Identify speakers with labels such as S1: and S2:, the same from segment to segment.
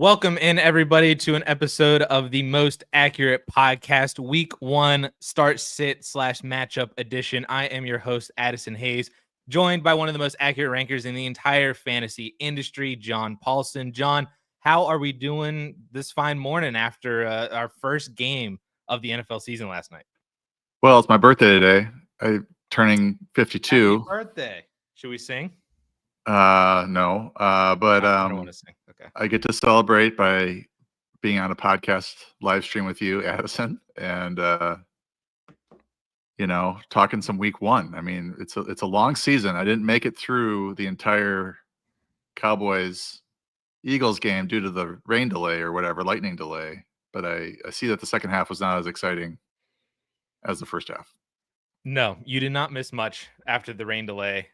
S1: Welcome in, everybody, to an episode of the Most Accurate Podcast, Week 1 Start Sit / Matchup Edition. I am your host, Addison Hayes, joined by one of the most accurate rankers in the entire fantasy industry, John Paulson. John, how are we doing this fine morning after our first game of the NFL season last night?
S2: Well, it's my birthday today. I'm turning 52.
S1: Happy birthday. Should we sing?
S2: No. But
S1: I don't want to sing. Okay.
S2: I get to celebrate by being on a podcast live stream with you, Addison, and talking some week 1. I mean, it's a long season. I didn't make it through the entire Cowboys-Eagles game due to the rain delay or whatever, lightning delay. But I see that the second half was not as exciting as the first half.
S1: No, you did not miss much after the rain delay.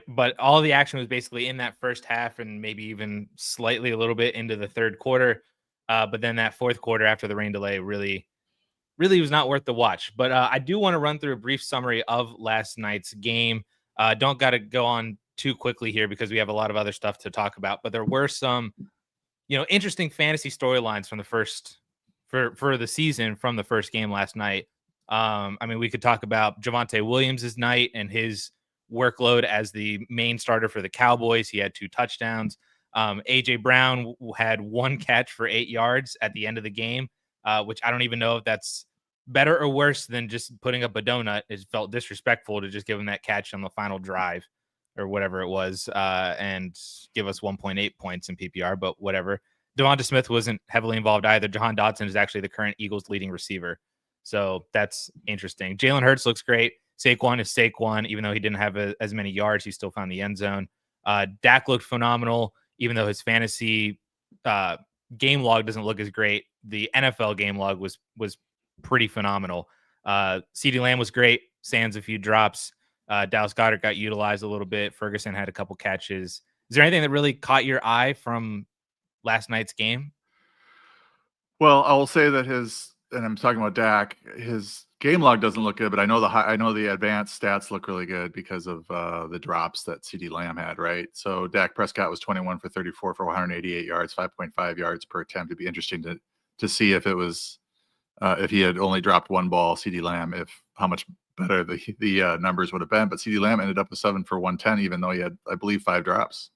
S1: But all the action was basically in that first half and maybe even slightly a little bit into the third quarter. But then that fourth quarter after the rain delay really was not worth the watch. But I do want to run through a brief summary of last night's game. Don't got to go on too quickly here because we have a lot of other stuff to talk about. But there were some, interesting fantasy storylines from the first for the season from the first game last night. We could talk about Javonte Williams' night and his workload as the main starter for the Cowboys. He had 2 touchdowns. AJ Brown had 1 catch for 8 yards at the end of the game, which I don't even know if that's better or worse than just putting up a donut. It felt disrespectful to just give him that catch on the final drive or whatever it was, and give us 1.8 points in PPR, but whatever. Devonta Smith wasn't heavily involved either. Jahan Dotson is actually the current Eagles leading receiver. So that's interesting. Jalen Hurts looks great. Saquon is Saquon. Even though he didn't have as many yards, he still found the end zone. Dak looked phenomenal, even though his fantasy game log doesn't look as great. The NFL game log was pretty phenomenal. CeeDee Lamb was great, sans a few drops. Dallas Goedert got utilized a little bit. Ferguson had a couple catches. Is there anything that really caught your eye from last night's game?
S2: Well, I will say that and I'm talking about Dak, his game log doesn't look good, but I know the advanced stats look really good because of the drops that CeeDee Lamb had, right? So Dak Prescott was 21 for 34 for 188 yards, 5.5 yards per attempt. It'd be interesting to see if it was if he had only dropped 1 ball, CeeDee Lamb, how much better the numbers would have been. But CeeDee Lamb ended up with 7 for 110, even though he had, I believe, 5 drops.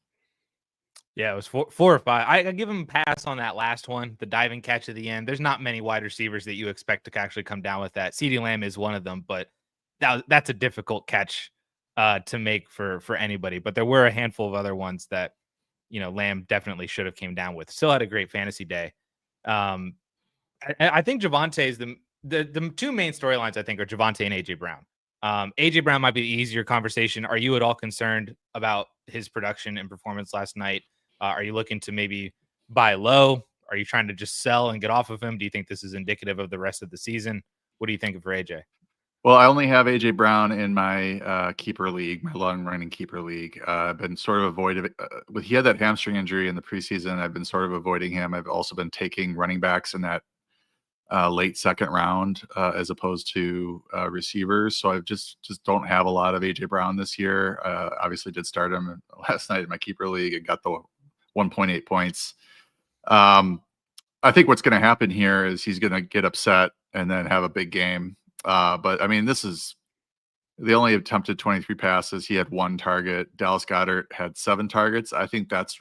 S1: Yeah, it was 4 or 5. I give him a pass on that last one, the diving catch at the end. There's not many wide receivers that you expect to actually come down with that. CeeDee Lamb is one of them, but that's a difficult catch to make for anybody. But there were a handful of other ones that, Lamb definitely should have came down with. Still had a great fantasy day. I think Javonte is the 2 main storylines, I think, are Javonte and AJ Brown. AJ Brown might be the easier conversation. Are you at all concerned about his production and performance last night? Are you looking to maybe buy low? Are you trying to just sell and get off of him? Do you think this is indicative of the rest of the season? What do you think for AJ?
S2: Well, I only have AJ Brown in my keeper league, my long-running keeper league. I've been sort of avoided. He had that hamstring injury in the preseason. I've been sort of avoiding him. I've also been taking running backs in that late second round as opposed to receivers. So I just don't have a lot of AJ Brown this year. Obviously did start him last night in my keeper league and got the 1.8 points. I think what's going to happen here is he's going to get upset and then have a big game. But I mean, they only attempted 23 passes. He had 1 target. Dallas Goedert had 7 targets. I think that's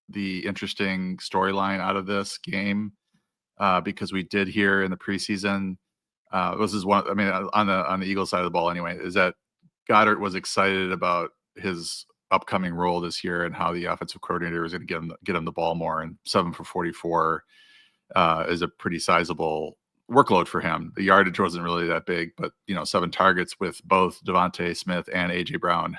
S2: the interesting storyline out of this game. Because we did hear in the preseason, this is one. I mean, on the Eagles side of the ball, anyway, is that Goddard was excited about his upcoming role this year and how the offensive coordinator was going to get him the ball more. And 7 for 44 is a pretty sizable workload for him. The yardage wasn't really that big, but 7 targets with both Devonta Smith and AJ Brown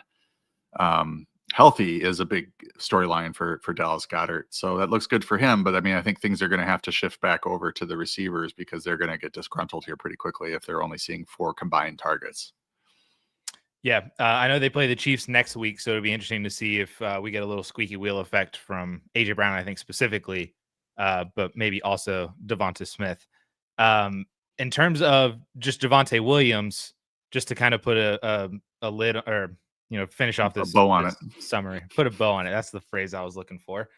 S2: healthy is a big storyline for Dallas Goedert. So that looks good for him. But I mean, I think things are going to have to shift back over to the receivers because they're going to get disgruntled here pretty quickly if they're only seeing 4 combined targets.
S1: Yeah, I know they play the Chiefs next week, so it'll be interesting to see if we get a little squeaky wheel effect from AJ Brown, I think specifically, but maybe also Devonta Smith. In terms of just Javonte Williams, just to kind of put a lid or finish off this
S2: bow on it.
S1: Summary. Put a bow on it. That's the phrase I was looking for.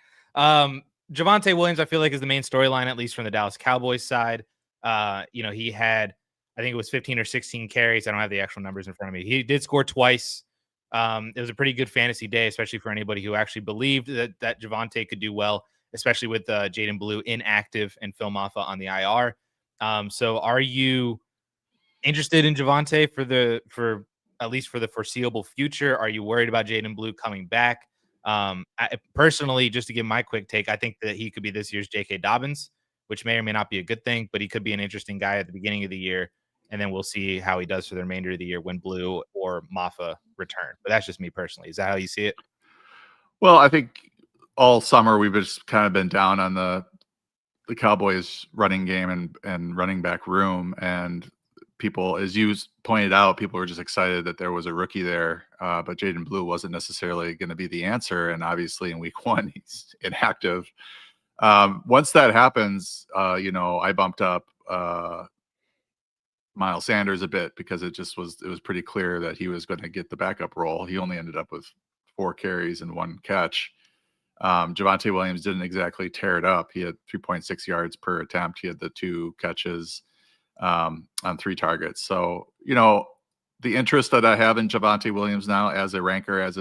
S1: Javonte Williams, I feel like, is the main storyline, at least from the Dallas Cowboys side. He had, I think it was 15 or 16 carries. I don't have the actual numbers in front of me. He did score twice. It was a pretty good fantasy day, especially for anybody who actually believed that Javonte could do well, especially with Jaden Blue inactive and Phil Maffa on the IR. So are you interested in Javonte for at least for the foreseeable future? Are you worried about Jaden Blue coming back? Personally, just to give my quick take, I think that he could be this year's J.K. Dobbins, which may or may not be a good thing, but he could be an interesting guy at the beginning of the year. And then we'll see how he does for the remainder of the year when Blue or Maffa return. But that's just me personally. Is that how you see it?
S2: Well, I think all summer we've just kind of been down on the Cowboys running game and running back room. And people, as you pointed out, people were just excited that there was a rookie there. But Jaden Blue wasn't necessarily going to be the answer. And obviously in week 1, he's inactive. Once that happens, I bumped up Miles Sanders a bit because it was pretty clear that he was going to get the backup role. He only ended up with 4 carries and 1 catch. Javonte Williams didn't exactly tear it up. He had 3.6 yards per attempt. He had the 2 catches on 3 targets. So, the interest that I have in Javonte Williams now as a ranker, as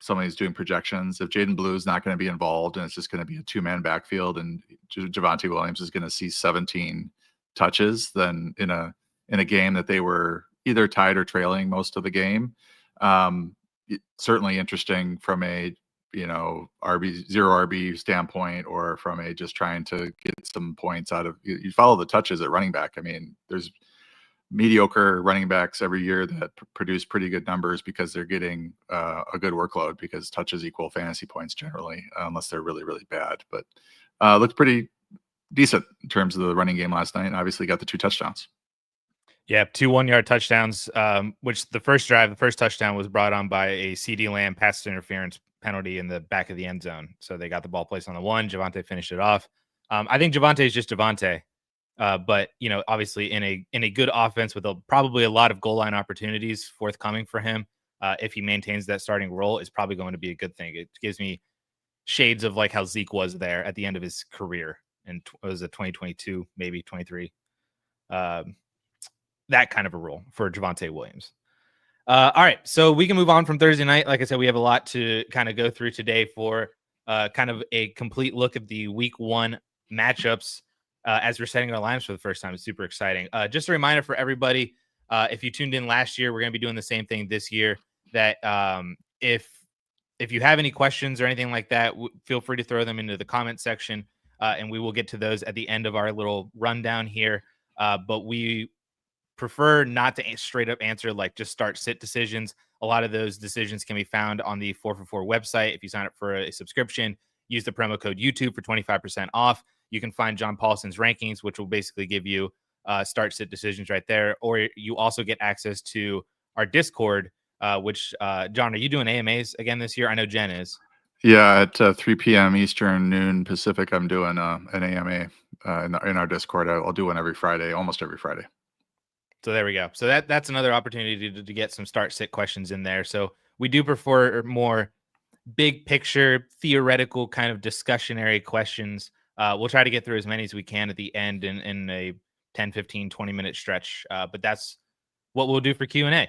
S2: somebody who's doing projections, if Jaden Blue is not going to be involved and it's just going to be a 2-man backfield and Javonte Williams is going to see 17 touches, then in a game that they were either tied or trailing most of the game, certainly interesting from a zero RB standpoint, or from a just trying to get some points out of you follow the touches at running back. I mean, there's mediocre running backs every year that produce pretty good numbers because they're getting a good workload, because touches equal fantasy points generally, unless they're really, really bad. But looked pretty decent in terms of the running game last night, and obviously got the 2 touchdowns.
S1: Yeah, 2 1-yard touchdowns, which the first touchdown was brought on by a CD Lamb pass interference penalty in the back of the end zone. So they got the ball placed on the 1. Javonte finished it off. I think Javonte is just Javonte. But obviously in a good offense with probably a lot of goal line opportunities forthcoming for him, if he maintains that starting role, is probably going to be a good thing. It gives me shades of like how Zeke was there at the end of his career, and was it 2022, maybe 23. That kind of a role for Javonte Williams. All right, so we can move on from Thursday night. Like I said, we have a lot to kind of go through today for kind of a complete look at the week 1 matchups. As we're setting our lines for the first time. It's super exciting. Just a reminder for everybody, if you tuned in last year, we're going to be doing the same thing this year, that if you have any questions or anything like that, feel free to throw them into the comment section, and we will get to those at the end of our little rundown here. But we prefer not to straight up answer like just start sit decisions. A lot of those decisions can be found on the 4for4 website. If you sign up for a subscription, use the promo code YouTube for 25% off. You can find John Paulson's rankings, which will basically give you start sit decisions right there. Or you also get access to our Discord, which, John, are you doing AMAs again this year? I know Jen is.
S2: Yeah, at 3 p.m. Eastern, noon Pacific, I'm doing an AMA in our Discord. I'll do one every Friday, almost every Friday.
S1: So there we go. So that's another opportunity to get some start sit questions in there. So we do prefer more big picture, theoretical kind of discussionary questions. We'll try to get through as many as we can at the end in a 10, 15, 20-minute stretch. But that's what we'll do for Q&A.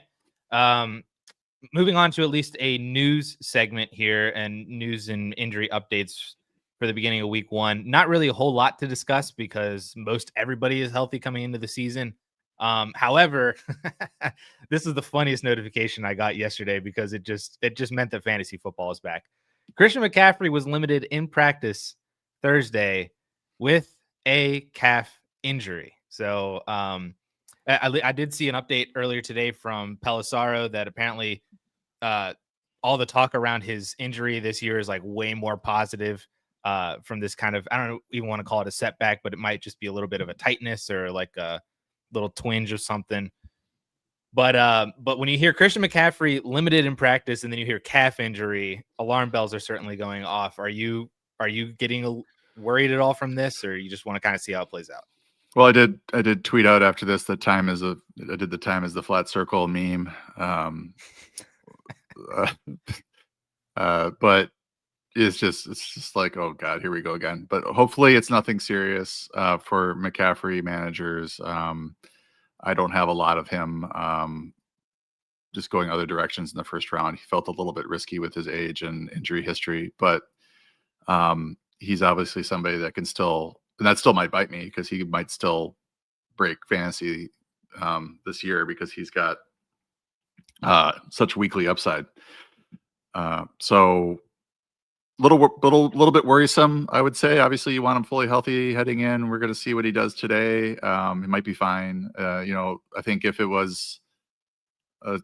S1: Moving on to at least a news segment here, and news and injury updates for the beginning of week 1. Not really a whole lot to discuss because most everybody is healthy coming into the season. However, this is the funniest notification I got yesterday because it just meant that fantasy football is back. Christian McCaffrey was limited in practice Thursday with a calf injury. So I did see an update earlier today from Pelissaro that apparently all the talk around his injury this year is like way more positive from this kind of, I don't even want to call it a setback, but it might just be a little bit of a tightness or like a little twinge or something. But when you hear Christian McCaffrey limited in practice and then you hear calf injury, alarm bells are certainly going off. Are you getting worried at all from this, or you just want to kind of see how it plays out?
S2: Well, I did tweet out after this that I did the time as the flat circle meme. But it's just like, oh God, here we go again. But hopefully it's nothing serious for McCaffrey managers. I don't have a lot of him just going other directions in the first round. He felt a little bit risky with his age and injury history, but he's obviously somebody that can still, and that still might bite me because he might still break fantasy this year because he's got such weekly upside. So little bit worrisome, I would say. Obviously, you want him fully healthy heading in. We're going to see what he does today. He might be fine. I think if it was a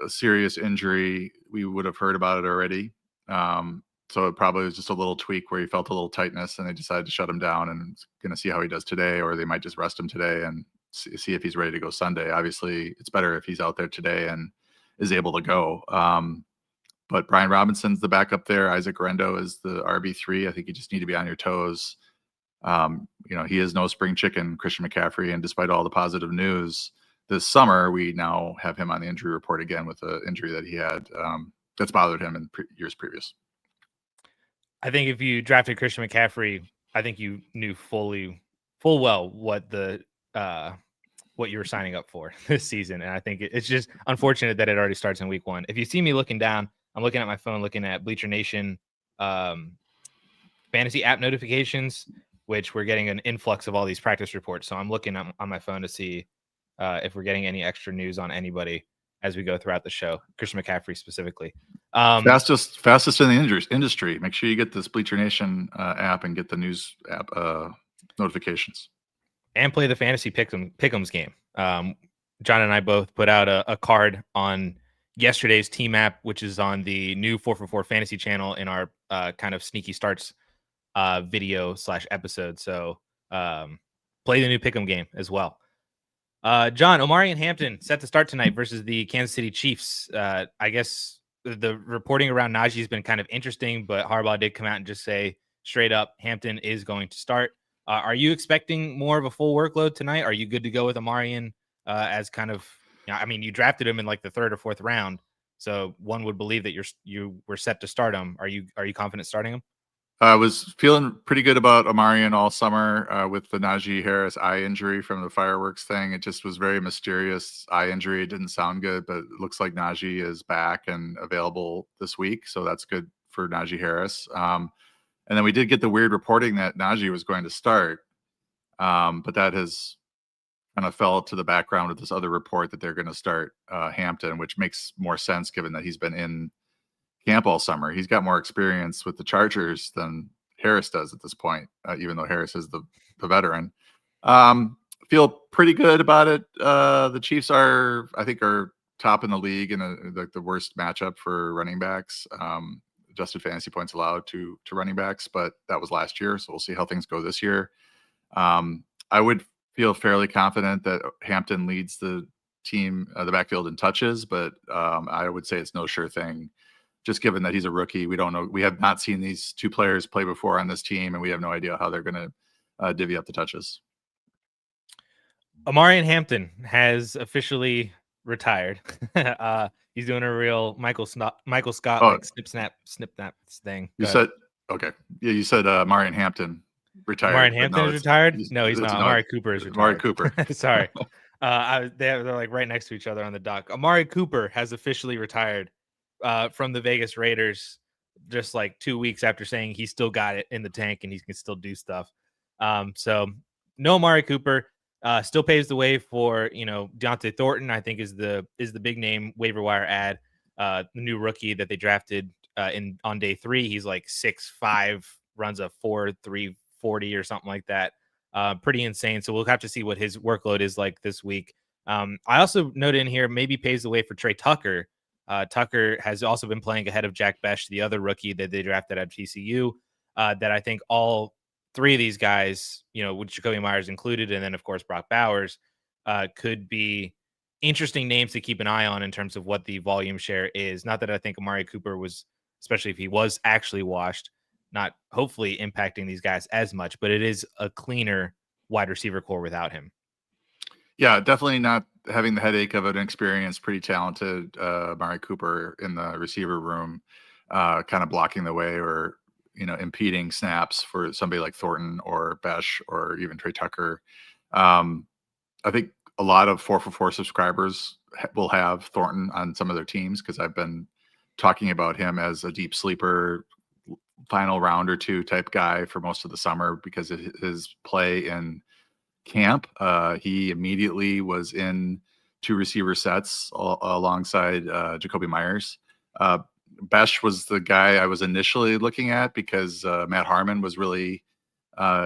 S2: serious injury, we would have heard about it already. So it probably was just a little tweak where he felt a little tightness, and they decided to shut him down and going to see how he does today, or they might just rest him today and see if he's ready to go Sunday. Obviously, it's better if he's out there today and is able to go. But Brian Robinson's the backup there. Isaac Rendo is the RB3. I think you just need to be on your toes. He is no spring chicken, Christian McCaffrey, and despite all the positive news this summer, we now have him on the injury report again with an injury that he had that's bothered him in years previous.
S1: I think if you drafted Christian McCaffrey, I think you knew full well what what you were signing up for this season. And I think it's just unfortunate that it already starts in week 1. If you see me looking down, I'm looking at my phone, looking at Bleacher Nation fantasy app notifications, which we're getting an influx of all these practice reports. So I'm looking on my phone to see if we're getting any extra news on anybody as we go throughout the show, Christian McCaffrey specifically.
S2: Fastest in the industry. Make sure you get this Bleacher Nation app and get the news app notifications.
S1: And play the fantasy pick'ems game. John and I both put out a card on yesterday's team app, which is on the new 4for4 fantasy channel in our kind of sneaky starts video / episode. So play the new pick'em game as well. John, Omari and Hampton set to start tonight versus the Kansas City Chiefs. I guess the reporting around Najee has been kind of interesting, but Harbaugh did come out and just say straight up, Hampton is going to start. Are you expecting more of a full workload tonight? Are you good to go with Omarion as kind of, you drafted him in like the 3rd or 4th round, so one would believe that you were set to start him. Are you confident starting him?
S2: I was feeling pretty good about Omarion all summer with the Najee Harris eye injury from the fireworks thing. It just was very mysterious eye injury. It didn't sound good, but it looks like Najee is back and available this week, so that's good for Najee Harris. And then we did get the weird reporting that Najee was going to start, but that has kind of fell to the background with this other report that they're going to start Hampton, which makes more sense given that he's been in camp all summer. He's got more experience with the Chargers than Harris does at this point, even though Harris is the veteran. Feel pretty good about it. The Chiefs are top in the league in the worst matchup for running backs. Adjusted fantasy points allowed to running backs, but that was last year. So we'll see how things go this year. I would feel fairly confident that Hampton leads the team, the backfield in touches, but I would say it's no sure thing. Just given that he's a rookie, we don't know. We have not seen these two players play before on this team, and we have no idea how they're going to divvy up the touches.
S1: Omarion Hampton has officially retired. He's doing a real Michael Scott like snip snap thing.
S2: You said okay. Yeah, you said Omarion Hampton retired.
S1: Omarion Hampton is retired? No, he's not. Amari Cooper is retired.
S2: Amari Cooper.
S1: Sorry. They're like right next to each other on the dock. Amari Cooper has officially retired from the Vegas Raiders just like 2 weeks after saying he still got it in the tank and he can still do stuff. So no Amari Cooper. Still paves the way for Deontay Thornton. I think is the big name waiver wire ad. The new rookie that they drafted on day 3. He's like 6'5", runs a 4.3 40 or something like that. Pretty insane. So we'll have to see what his workload is like this week. I also noted in here maybe paves the way for Trey Tucker. Tucker has also been playing ahead of Jack Besh, the other rookie that they drafted at TCU. That I think all 3 of these guys, with Jacoby Myers included, and then of course Brock Bowers, could be interesting names to keep an eye on in terms of what the volume share is. Not that I think Amari Cooper was, especially if he was actually washed, not hopefully impacting these guys as much, but it is a cleaner wide receiver core without him.
S2: Yeah, definitely not having the headache of an experienced, pretty talented Amari Cooper in the receiver room, kind of blocking the way or impeding snaps for somebody like Thornton or Besh or even Trey Tucker. I think a lot of 4for4 subscribers will have Thornton on some of their teams because I've been talking about him as a deep sleeper, final round or two type guy for most of the summer because of his play in camp. He immediately was in 2 receiver sets alongside Jacoby Myers. Besh was the guy I was initially looking at because Matt Harmon was really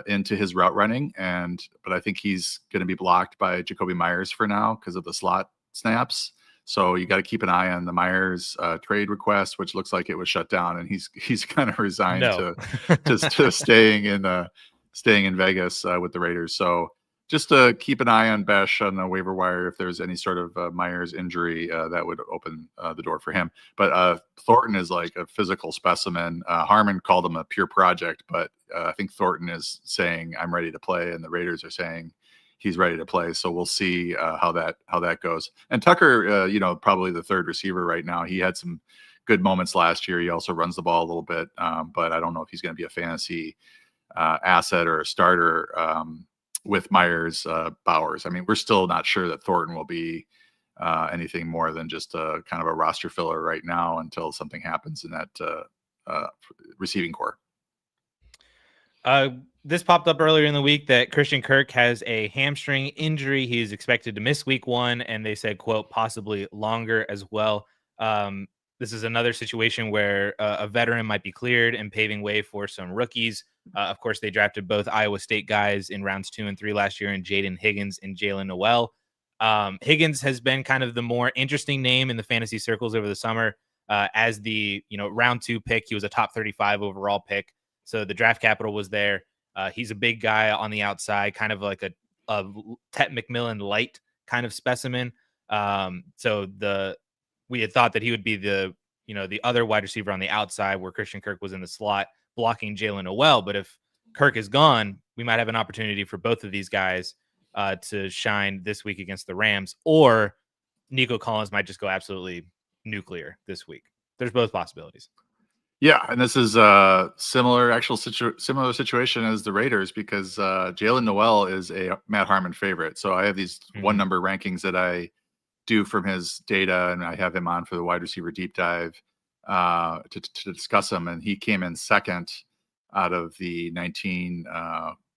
S2: into his route running, but I think he's going to be blocked by Jacoby Myers for now because of the slot snaps. So you got to keep an eye on the Myers trade request, which looks like it was shut down, and he's kind of resigned to staying in Vegas with the Raiders. So just to keep an eye on Besh on the waiver wire if there's any sort of Myers injury that would open the door for him. But Thornton is like a physical specimen. Harmon called him a pure project, but I think Thornton is saying I'm ready to play, and the Raiders are saying he's ready to play. So we'll see how that goes. And Tucker, probably the third receiver right now. He had some good moments last year. He also runs the ball a little bit, but I don't know if he's going to be a fantasy asset or a starter with Myers, Bowers. I mean, we're still not sure that Thornton will be anything more than just a kind of a roster filler right now until something happens in that receiving core.
S1: This popped up earlier in the week that Christian Kirk has a hamstring injury. He is expected to miss week 1, and they said, quote, possibly longer as well. This is another situation where a veteran might be cleared and paving way for some rookies. Of course, they drafted both Iowa State guys in rounds 2 and 3 last year, in Jaden Higgins and Jalen Noel. Higgins has been kind of the more interesting name in the fantasy circles over the summer as the round 2 pick. He was a top 35 overall pick, so the draft capital was there. He's a big guy on the outside, kind of like a Tet McMillan light kind of specimen. So we had thought that he would be the other wide receiver on the outside where Christian Kirk was in the slot blocking Jalen Noel. But if Kirk is gone, we might have an opportunity for both of these guys to shine this week against the Rams, or Nico Collins might just go absolutely nuclear this week. There's both possibilities.
S2: Yeah, and this is a similar situation as the Raiders because Jalen Noel is a Matt Harmon favorite. So I have these one number rankings that I do from his data, and I have him on for the wide receiver deep dive to discuss him. And he came in second out of the 19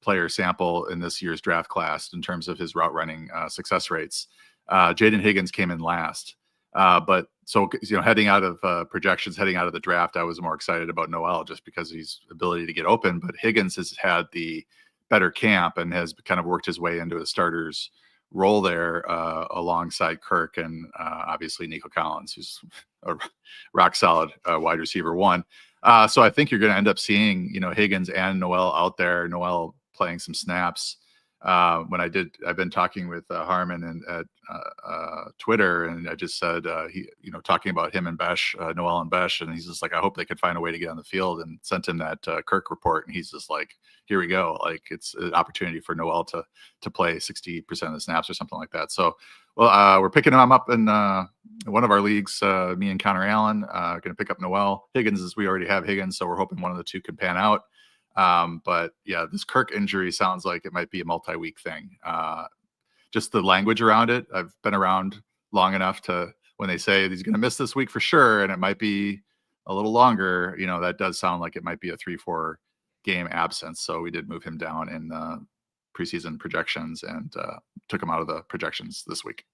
S2: player sample in this year's draft class in terms of his route running success rates. Jaden Higgins came in last. But so, heading out of projections, heading out of the draft, I was more excited about Noel just because of his ability to get open. But Higgins has had the better camp and has kind of worked his way into a starter's role there alongside Kirk and obviously Nico Collins, who's a rock solid wide receiver 1. So I think you're going to end up seeing, Higgins and Noel out there, Noel playing some snaps. I've been talking with Harmon and at Twitter, and I just said, talking about him and Besh, Noel and Besh, and he's just like, I hope they could find a way to get on the field, and sent him that Kirk report, and he's just like, here we go. Like, it's an opportunity for Noel to play 60% of the snaps or something like that. So, well, we're picking him up in one of our leagues, me and Connor Allen, going to pick up Noel. Higgins, as we already have Higgins, so we're hoping one of the two can pan out. But yeah, this Kirk injury sounds like it might be a multi-week thing. Just the language around it. I've been around long enough to when they say he's going to miss this week for sure, and it might be a little longer, that does sound like it might be a 3-4 game absence. So we did move him down in preseason projections and took him out of the projections this week.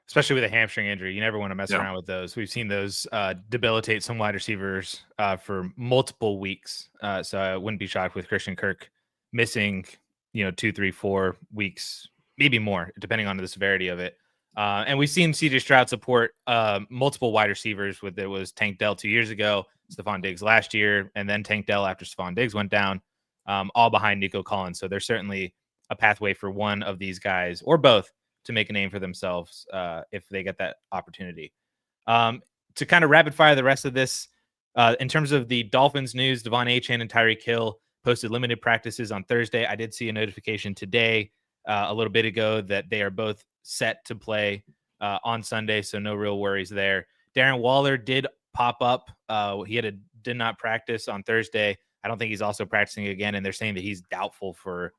S1: Especially with a hamstring injury, you never want to mess around with those. We've seen those debilitate some wide receivers for multiple weeks. So I wouldn't be shocked with Christian Kirk missing, 2, 3, 4 weeks, maybe more, depending on the severity of it. And we've seen CJ Stroud support multiple wide receivers. It was Tank Dell 2 years ago, Stephon Diggs last year, and then Tank Dell after Stephon Diggs went down, all behind Nico Collins. So there's certainly a pathway for one of these guys or both to make a name for themselves if they get that opportunity. To kind of rapid fire the rest of this, in terms of the Dolphins news, Devon Achane and Tyreek Hill posted limited practices on Thursday. I did see a notification today, a little bit ago, that they are both set to play on Sunday, so no real worries there. Darren Waller did pop up. He did not practice on Thursday. I don't think he's also practicing again, and they're saying that he's doubtful for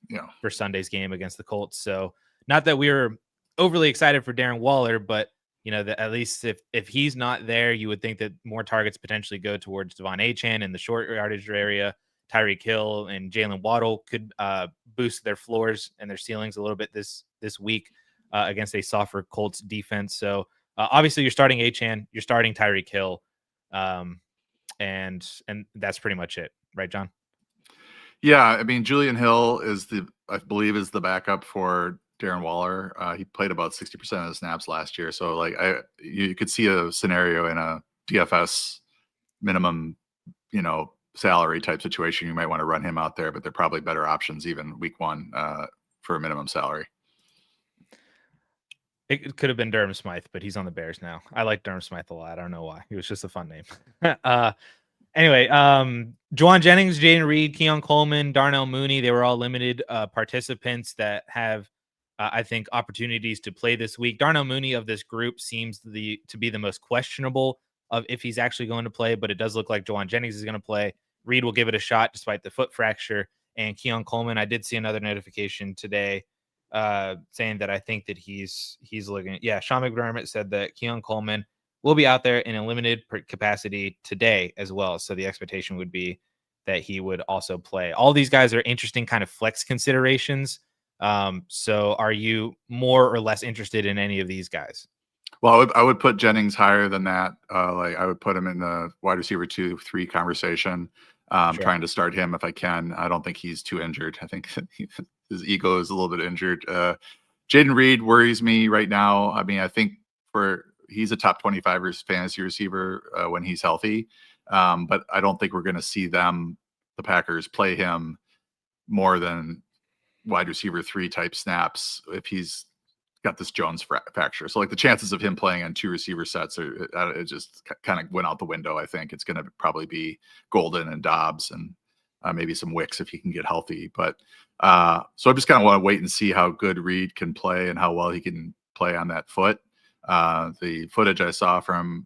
S1: Sunday's game against the Colts. So not that we were overly excited for Darren Waller, but that at least if he's not there, you would think that more targets potentially go towards Devon Achane in the short yardage area. Tyreek Hill and Jalen Waddle could boost their floors and their ceilings a little bit this week against a softer Colts defense. So obviously you're starting Achane, you're starting Tyreek Hill, and that's pretty much it, right, John?
S2: Yeah, I mean, Julian Hill I believe is the backup for Darren Waller. He played about 60% of the snaps last year. So like you could see a scenario in a DFS minimum, salary type situation. You might want to run him out there, but they're probably better options even week one for a minimum salary.
S1: It could have been Durham Smythe, but he's on the Bears now. I like Durham Smythe a lot. I don't know why. He was just a fun name. Anyway, Juwan Jennings, Jaden Reed, Keon Coleman, Darnell Mooney, they were all limited participants that have, I think, opportunities to play this week. Darnell Mooney of this group seems to be the most questionable of if he's actually going to play, but it does look like Juwan Jennings is going to play. Reed will give it a shot despite the foot fracture. And Keon Coleman, I did see another notification today saying that I think that he's looking. Yeah, Sean McDermott said that Keon Coleman will be out there in a limited capacity today as well. So the expectation would be that he would also play. All these guys are interesting kind of flex considerations. So are you more or less interested in any of these guys?
S2: Well, I would put Jennings higher than that. Like I would put him in the wide receiver 2-3 conversation. Sure. Trying to start him if I can. I don't think he's too injured. I think his ego is a little bit injured. Jaden Reed worries me right now. I mean, I think he's a top 25 fantasy receiver when he's healthy. But I don't think we're going to see the Packers, play him more than wide receiver 3 type snaps if he's got this Jones fracture. So like the chances of him playing on 2 receiver sets it just kind of went out the window. I think it's going to probably be Golden and Dobbs and maybe some Wicks if he can get healthy. But so I just kind of want to wait and see how good Reed can play and how well he can play on that foot. The footage I saw from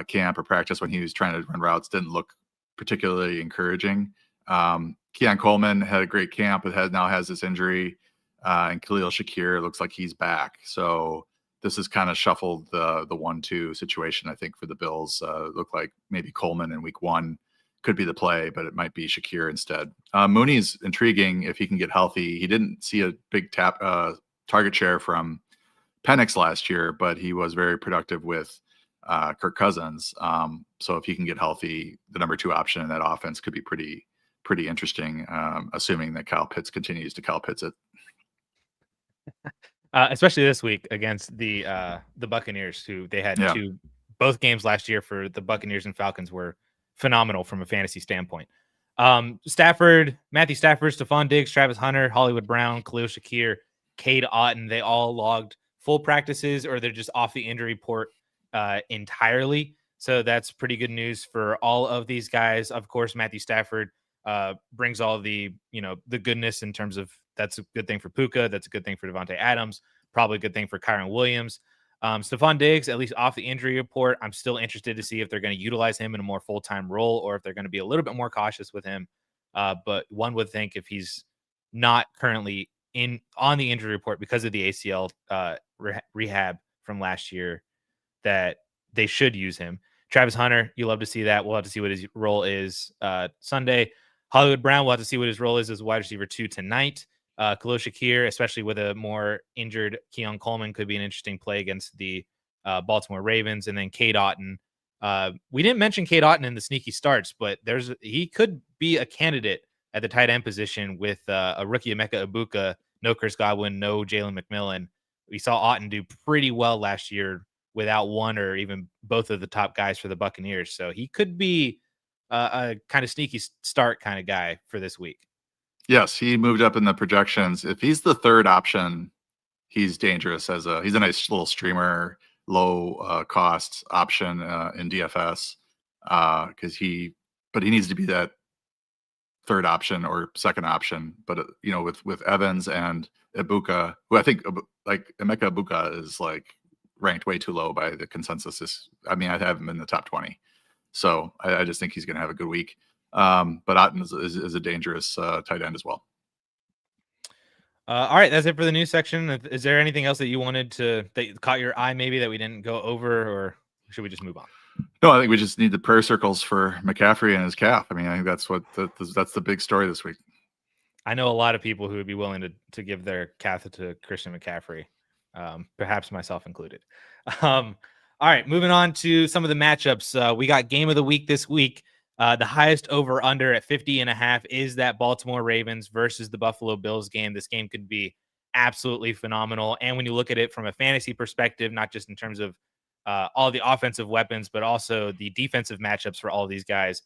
S2: camp or practice when he was trying to run routes didn't look particularly encouraging. Keon Coleman had a great camp, but now has this injury. And Khalil Shakir looks like he's back. So this has kind of shuffled the 1-2 situation, I think, for the Bills. Look like maybe Coleman in week 1 could be the play, but it might be Shakir instead. Mooney's intriguing if he can get healthy. He didn't see a big target share from Penix last year, but he was very productive with Kirk Cousins. So if he can get healthy, the number 2 option in that offense could be pretty interesting, assuming that Kyle Pitts continues to Kyle Pitts it.
S1: Especially this week against the Buccaneers, who they had both games last year for the Buccaneers and Falcons were phenomenal from a fantasy standpoint. Matthew Stafford, Stephon Diggs, Travis Hunter, Hollywood Brown, Khalil Shakir, Cade Otton, they all logged full practices or they're just off the injury report entirely. So that's pretty good news for all of these guys. Of course, Matthew Stafford brings all the goodness in terms of that's a good thing for Puka. That's a good thing for Devontae Adams. Probably a good thing for Kyron Williams. Stephon Diggs, at least off the injury report, I'm still interested to see if they're going to utilize him in a more full-time role or if they're going to be a little bit more cautious with him. But one would think if he's not currently on the injury report because of the ACL rehab from last year, that they should use him. Travis Hunter, you love to see that. We'll have to see what his role is Sunday. Hollywood Brown, we'll have to see what his role is as wide receiver 2 tonight. Khalil Shakir, especially with a more injured Keon Coleman, could be an interesting play against the Baltimore Ravens. And then Cade Otton. We didn't mention Cade Otton in the sneaky starts, but he could be a candidate at the tight end position with a rookie Emeka Egbuka, no Chris Godwin, no Jalen McMillan. We saw Otton do pretty well last year without one or even both of the top guys for the Buccaneers. So he could be a kind of sneaky start kind of guy for this week.
S2: Yes, he moved up in the projections. If he's the 3rd option, he's dangerous he's a nice little streamer, low cost option in DFS because he needs to be that 3rd option or 2nd option. But with Evans and Egbuka, who I think like Emeka Egbuka is like ranked way too low by the consensus. I have him in the top 20. So I just think he's going to have a good week. But Otten is a dangerous tight end as well.
S1: All right, that's it for the news section. Is there anything else that you wanted that caught your eye, maybe that we didn't go over, or should we just move on?
S2: No, I think we just need the prayer circles for McCaffrey and his calf. I mean, I think that's the big story this week.
S1: I know a lot of people who would be willing to give their calf to Christian McCaffrey, perhaps myself included. All right, moving on to some of the matchups. We got game of the week this week. The highest over under at 50.5 is that Baltimore Ravens versus the Buffalo Bills game. This game could be absolutely phenomenal. And when you look at it from a fantasy perspective, not just in terms of all the offensive weapons, but also the defensive matchups for all of these guys.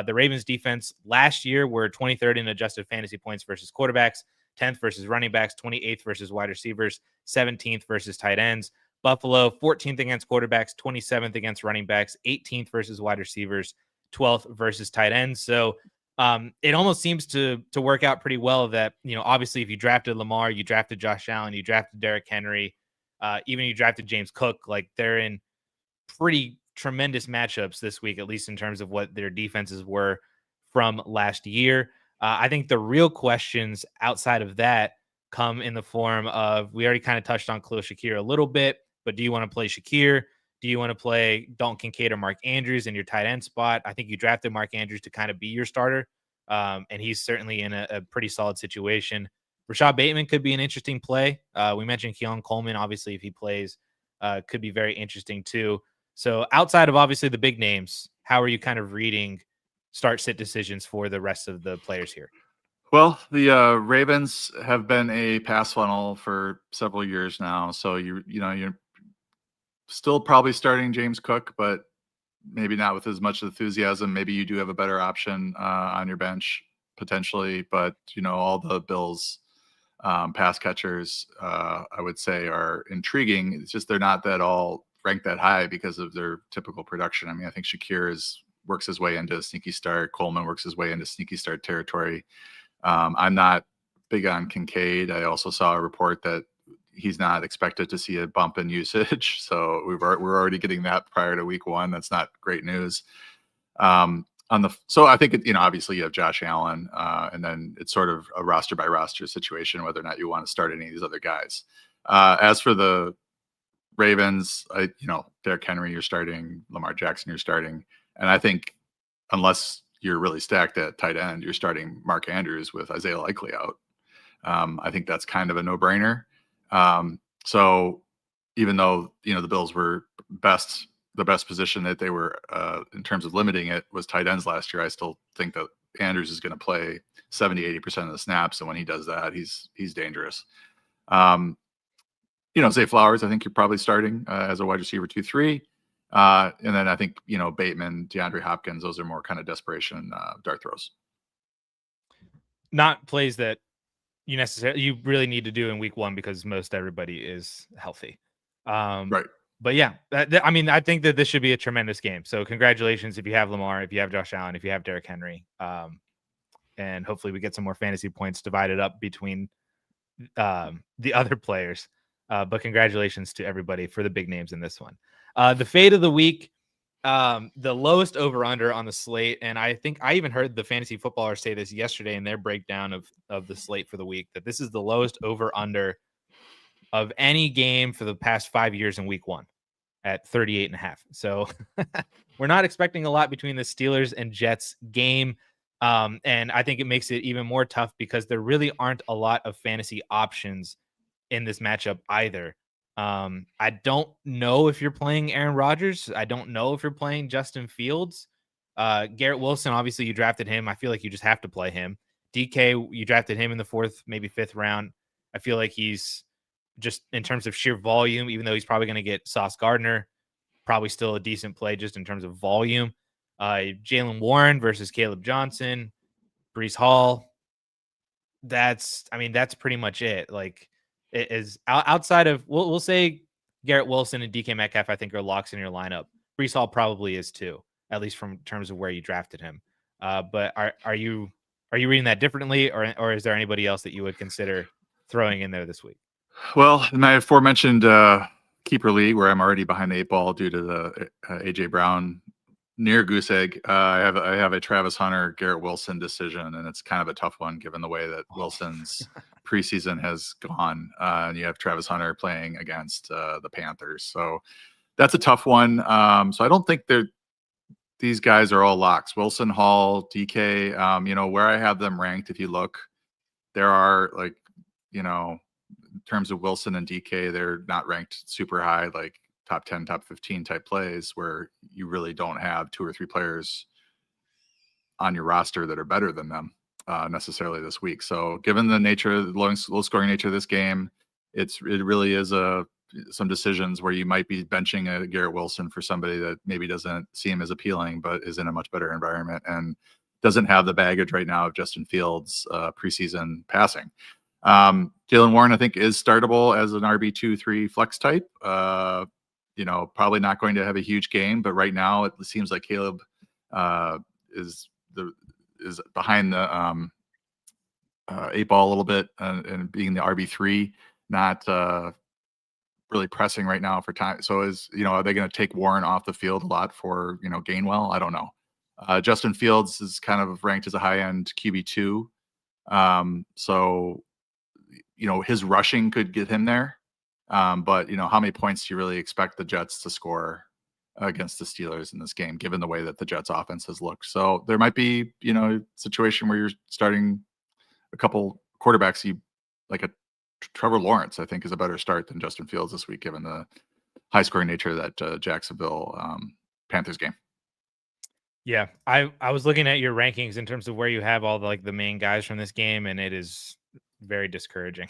S1: The Ravens defense last year were 23rd in adjusted fantasy points versus quarterbacks, 10th versus running backs, 28th versus wide receivers, 17th versus tight ends. Buffalo 14th against quarterbacks, 27th against running backs, 18th versus wide receivers, 12th versus tight ends. So it almost seems to work out pretty well that, obviously if you drafted Lamar, you drafted Josh Allen, you drafted Derrick Henry, even you drafted James Cook, like they're in pretty tremendous matchups this week, at least in terms of what their defenses were from last year. I think the real questions outside of that come in the form of, we already kind of touched on Khalil Shakir a little bit, but do you want to play Shakir? Do you want to play Dalton Kincaid or Mark Andrews in your tight end spot? I think you drafted Mark Andrews to kind of be your starter, and he's certainly in a pretty solid situation. Rashad Bateman could be an interesting play. We mentioned Keon Coleman, obviously, if he plays, could be very interesting too. So outside of obviously the big names, how are you kind of reading start-sit decisions for the rest of the players here?
S2: Well, the Ravens have been a pass funnel for several years now, so you're still probably starting James Cook, but maybe not with as much enthusiasm. Maybe you do have a better option on your bench potentially, but all the Bills pass catchers, I would say, are intriguing. It's just they're not that all ranked that high because of their typical production. I mean, I think Shakir works his way into sneaky start. Coleman works his way into sneaky start territory. I'm not big on Kincaid. I also saw a report that he's not expected to see a bump in usage. So we're already getting that prior to week one. That's not great news. So I think, obviously you have Josh Allen, and then it's sort of a roster by roster situation, whether or not you want to start any of these other guys. As for the Ravens, Derrick Henry, you're starting. Lamar Jackson, you're starting. And I think unless you're really stacked at tight end, you're starting Mark Andrews with Isaiah Likely out. I think that's kind of a no-brainer. So even though, the Bills were the best position that they were in terms of limiting it was tight ends last year, I still think that Andrews is going to play 70-80% of the snaps. And when he does that, he's dangerous. Zay Flowers, I think you're probably starting as a wide receiver 2-3. And then I think, Bateman, DeAndre Hopkins, those are more kind of desperation dart throws.
S1: Not plays that you really need to do in week one because most everybody is healthy.
S2: Right.
S1: But yeah, I think that this should be a tremendous game. So congratulations if you have Lamar, if you have Josh Allen, if you have Derrick Henry. And hopefully we get some more fantasy points divided up between the other players. But congratulations to everybody for the big names in this one. The fade of the week, the lowest over-under on the slate, and I think I even heard the fantasy footballers say this yesterday in their breakdown of the slate for the week, that this is the lowest over-under of any game for the past 5 years in week one at 38.5. So we're not expecting a lot between the Steelers and Jets game. And I think it makes it even more tough because there really aren't a lot of fantasy options in this matchup either. I don't know if you're playing Aaron Rodgers. I don't know if you're playing Justin Fields. Garrett Wilson, obviously you drafted him. I feel like you just have to play him. DK, you drafted him in the 4th, maybe 5th round. I feel like he's just in terms of sheer volume, even though he's probably going to get Sauce Gardner, probably still a decent play just in terms of volume. Jaylen Warren versus Caleb Johnson, Breece Hall. That's pretty much it. Like, it is outside of, we'll say Garrett Wilson and DK Metcalf, I think, are locks in your lineup. Breece Hall probably is too, at least from terms of where you drafted him. But are you reading that differently, or is there anybody else that you would consider throwing in there this week?
S2: Well, in my aforementioned keeper league, where I'm already behind the 8 ball due to the AJ Brown near goose egg. I have a Travis Hunter, Garrett Wilson decision, and it's kind of a tough one given the way that Wilson's preseason has gone. And you have Travis Hunter playing against the Panthers, so that's a tough one. So I don't think these guys are all locks. Wilson, Hall, DK. Where I have them ranked, if you look, there are like, in terms of Wilson and DK, they're not ranked super high, like top 10, top 15 type plays, where you really don't have 2 or 3 players on your roster that are better than them necessarily this week. So given the nature, the low scoring nature of this game, it really is some decisions where you might be benching a Garrett Wilson for somebody that maybe doesn't seem as appealing, but is in a much better environment and doesn't have the baggage right now of Justin Fields preseason passing. Jaylen Warren, I think, is startable as an RB2-3 flex type. Probably not going to have a huge game, but right now it seems like Caleb is behind the 8 ball a little bit and being the RB3, not really pressing right now for time. So are they going to take Warren off the field a lot for Gainwell? I don't know. Justin Fields is kind of ranked as a high end QB2. So his rushing could get him there. But how many points do you really expect the Jets to score against the Steelers in this game, given the way that the Jets offense has looked? So there might be, a situation where you're starting a couple quarterbacks, like a Trevor Lawrence, I think, is a better start than Justin Fields this week, given the high scoring nature of that Jacksonville Panthers game.
S1: Yeah, I was looking at your rankings in terms of where you have all the main guys from this game, and it is very discouraging.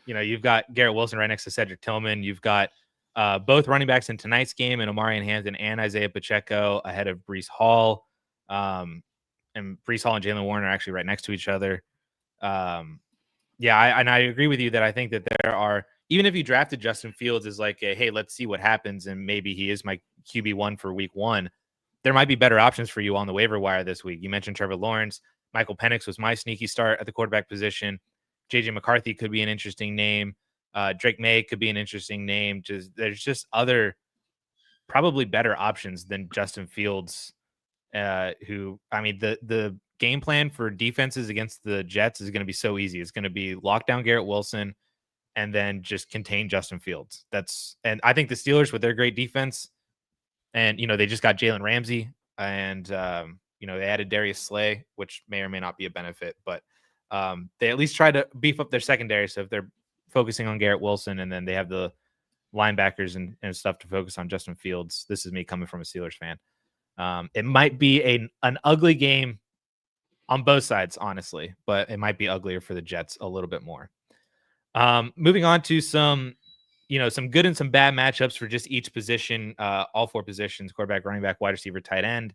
S1: You've got Garrett Wilson right next to Cedric Tillman. You've got both running backs in tonight's game, and Omarion Hampton and Isaiah Pacheco ahead of Breece Hall. And Breece Hall and Jaylen Warren are actually right next to each other. I agree with you that I think that there are, even if you drafted Justin Fields as like hey, let's see what happens, and maybe he is my QB1 for week 1, there might be better options for you on the waiver wire this week. You mentioned Trevor Lawrence. Michael Penix was my sneaky start at the quarterback position. JJ McCarthy could be an interesting name. Drake May could be an interesting name. There's just other probably better options than Justin Fields, the game plan for defenses against the Jets is going to be so easy. It's going to be lock down Garrett Wilson and then just contain Justin Fields. And I think the Steelers, with their great defense, and they just got Jalen Ramsey, and they added Darius Slay, which may or may not be a benefit, but they at least try to beef up their secondary. So if they're focusing on Garrett Wilson, and then they have the linebackers and stuff to focus on Justin Fields, this is me coming from a Steelers fan. It might be an ugly game on both sides, honestly, but it might be uglier for the Jets a little bit more. Moving on to some good and some bad matchups for just each position, all 4 positions: quarterback, running back, wide receiver, tight end.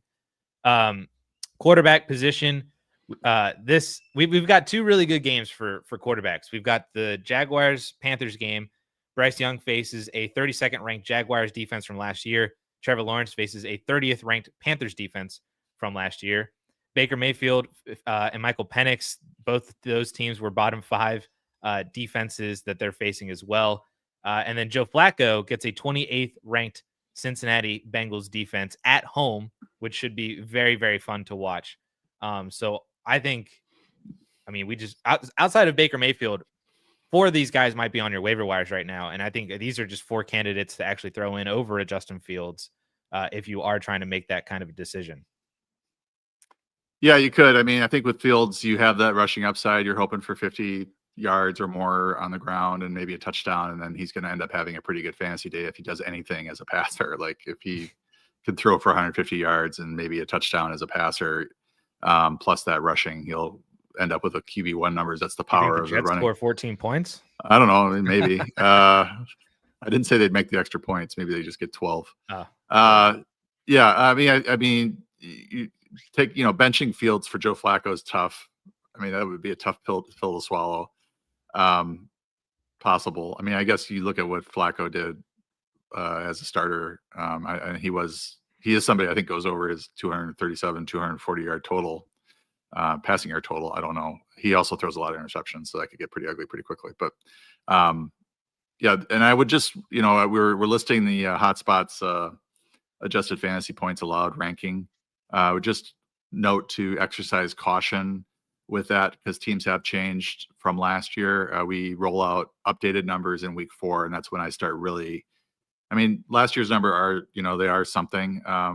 S1: Quarterback position, we've got 2 really good games for quarterbacks. We've got the Jaguars-Panthers game. Bryce Young faces a 32nd ranked Jaguars defense from last year. Trevor Lawrence faces a 30th ranked Panthers defense from last year. Baker Mayfield and Michael Penix, both those teams were bottom 5 defenses that they're facing as well. And then Joe Flacco gets a 28th ranked Cincinnati Bengals defense at home, which should be very, very fun to watch. So I think, we just outside of Baker Mayfield, 4 of these guys might be on your waiver wires right now. And I think these are just 4 candidates to actually throw in over a Justin Fields if you are trying to make that kind of a decision.
S2: Yeah, you could. I think with Fields, you have that rushing upside. You're hoping for 50 yards or more on the ground and maybe a touchdown, and then he's going to end up having a pretty good fantasy day if he does anything as a passer. Like if he can throw for 150 yards and maybe a touchdown as a passer, plus that rushing, he'll end up with a QB1 numbers. That's the power of the running.
S1: Score 14 points.
S2: I don't know. Maybe. I didn't say they'd make the extra points. Maybe they just get 12. You take, benching Fields for Joe Flacco is tough. That would be a tough pill to swallow. Possible. I guess you look at what Flacco did as a starter. He is somebody I think goes over his 237, 240 yard total, passing yard total. I don't know. He also throws a lot of interceptions, so that could get pretty ugly pretty quickly. But and I would just, we're listing the hot spots adjusted fantasy points allowed ranking. Would just note to exercise caution with that because teams have changed from last year. We roll out updated numbers in week 4, and that's when I start really. I mean, last year's number are, they are something. I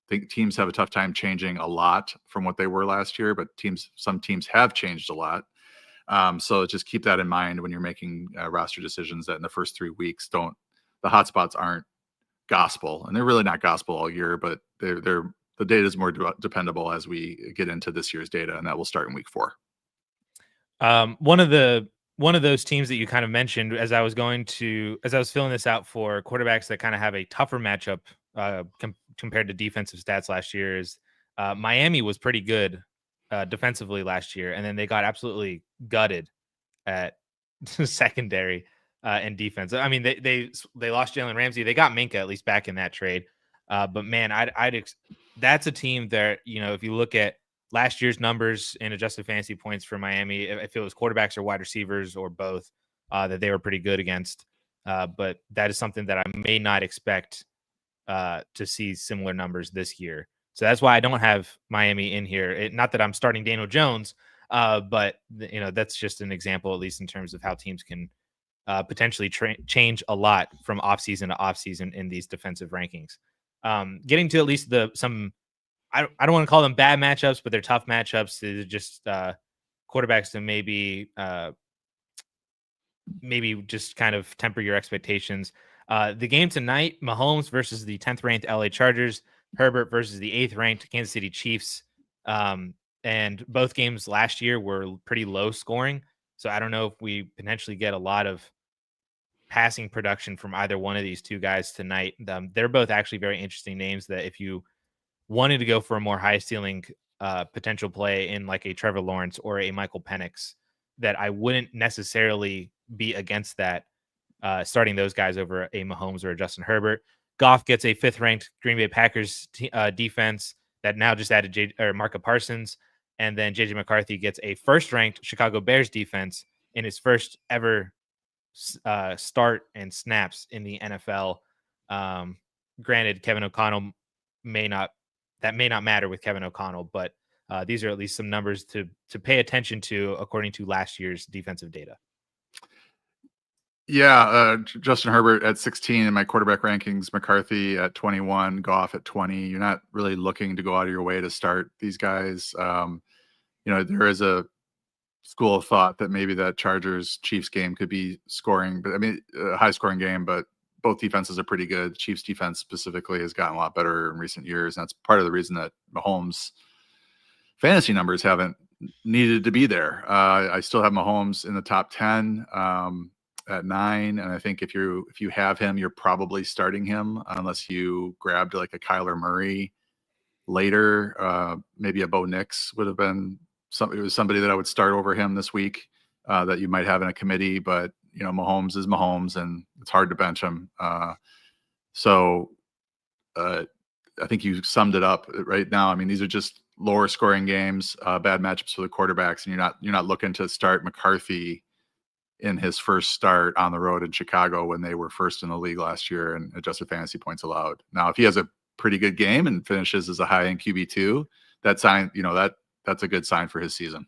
S2: think teams have a tough time changing a lot from what they were last year, but some teams have changed a lot. So just keep that in mind when you're making roster decisions. That in the first 3 weeks, the hotspots aren't gospel, and they're really not gospel all year, but the data is more dependable as we get into this year's data, and that will start in week 4.
S1: One of those teams that you kind of mentioned as I was filling this out for quarterbacks that kind of have a tougher matchup compared to defensive stats last year is Miami was pretty good defensively last year, and then they got absolutely gutted at secondary and defense. I mean, they lost Jalen Ramsey. They got Minka at least back in that trade. But man, that's a team that, if you look at last year's numbers in adjusted fantasy points for Miami, if it was quarterbacks or wide receivers or both, that they were pretty good against. But that is something that I may not expect to see similar numbers this year. So that's why I don't have Miami in here. Not that I'm starting Daniel Jones, but that's just an example, at least in terms of how teams can potentially change a lot from offseason to offseason in these defensive rankings. Getting to at least I don't want to call them bad matchups, but they're tough matchups. They're just quarterbacks to maybe just kind of temper your expectations. The game tonight, Mahomes versus the 10th ranked LA Chargers, Herbert versus the 8th ranked Kansas City Chiefs. And both games last year were pretty low scoring. So I don't know if we potentially get a lot of passing production from either one of these two guys tonight. They're both actually very interesting names that if you wanted to go for a more high ceiling potential play in like a Trevor Lawrence or a Michael Penix, that I wouldn't necessarily be against that starting those guys over a Mahomes or a Justin Herbert. Goff gets a 5th ranked Green Bay Packers defense that now just added Marka Parsons. And then JJ McCarthy gets a 1st ranked Chicago Bears defense in his first ever start and snaps in the NFL. Granted, Kevin O'Connell may not matter with Kevin O'Connell, but these are at least some numbers to pay attention to according to last year's defensive data.
S2: Yeah, Justin Herbert at 16 in my quarterback rankings, McCarthy at 21, Goff at 20. You're not really looking to go out of your way to start these guys. There is a school of thought that maybe that Chargers Chiefs game could be scoring, but I mean, a high scoring game, but both defenses are pretty good. Chiefs defense specifically has gotten a lot better in recent years. And that's part of the reason that Mahomes fantasy numbers haven't needed to be there. I still have Mahomes in the top 10 at 9. And I think if you have him, you're probably starting him unless you grabbed like a Kyler Murray later. Maybe a Bo Nix would have been somebody that I would start over him this week that you might have in a committee, but Mahomes is Mahomes and it's hard to bench him. So I think you summed it up right now. I mean, these are just lower scoring games, bad matchups for the quarterbacks, and you're not looking to start McCarthy in his first start on the road in Chicago when they were first in the league last year and adjusted fantasy points allowed. Now, if he has a pretty good game and finishes as a high end QB2, that's a good sign for his season.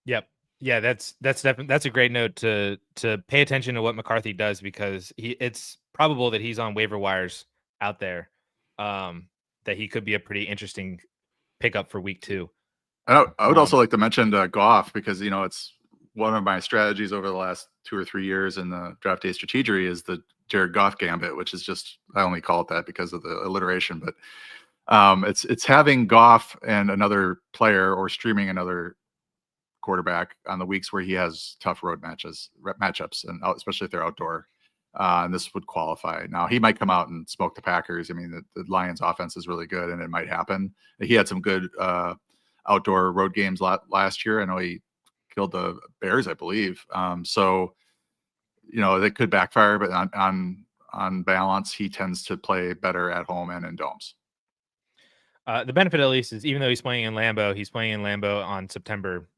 S1: Yep. Yeah, that's a great note to pay attention to what McCarthy does, because it's probable that he's on waiver wires out there, that he could be a pretty interesting pickup for week 2.
S2: I would also like to mention Goff, because it's one of my strategies over the last 2 or 3 years in the draft day strategery is the Jared Goff gambit, which is just, I only call it that because of the alliteration, but it's having Goff and another player or streaming another quarterback on the weeks where he has tough road matchups, and especially if they're outdoor. And this would qualify. Now he might come out and smoke the Packers. I mean, the Lions offense is really good and it might happen. He had some good outdoor road games last year. I know he killed the Bears, I believe. So they could backfire, but on balance, he tends to play better at home and in domes.
S1: The benefit, at least, is even though he's playing in Lambeau on September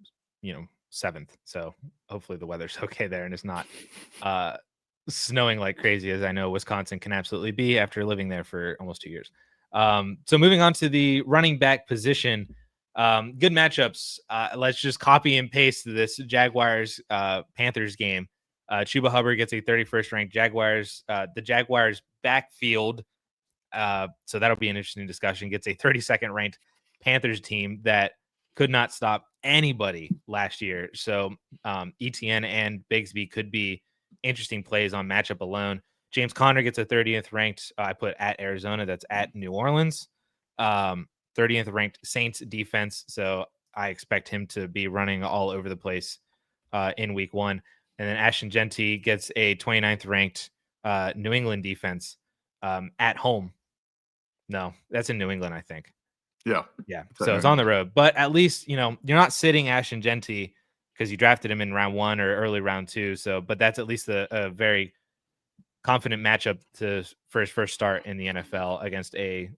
S1: 7th. So hopefully the weather's okay there and it's not snowing like crazy, as I know Wisconsin can absolutely be after living there for almost 2 years. So moving on to the running back position, good matchups. Let's just copy and paste this Jaguars Panthers game. Chuba Hubbard gets a 31st ranked Jaguars. The Jaguars backfield, so that'll be an interesting discussion, gets a 32nd ranked Panthers team that could not stop anybody last year. So ETN and Bigsby could be interesting plays on matchup alone. James Conner gets a 30th ranked. I put at Arizona. That's at New Orleans. 30th ranked Saints defense. So I expect him to be running all over the place in week one. And then Ashton Genty gets a 29th ranked New England defense at home. No, that's in New England, I think.
S2: Yeah.
S1: Yeah. So it's on the road. But at least, you're not sitting Ashton Genty because you drafted him in round 1 or early round 2. So, but that's at least a very confident matchup for his first start in the NFL against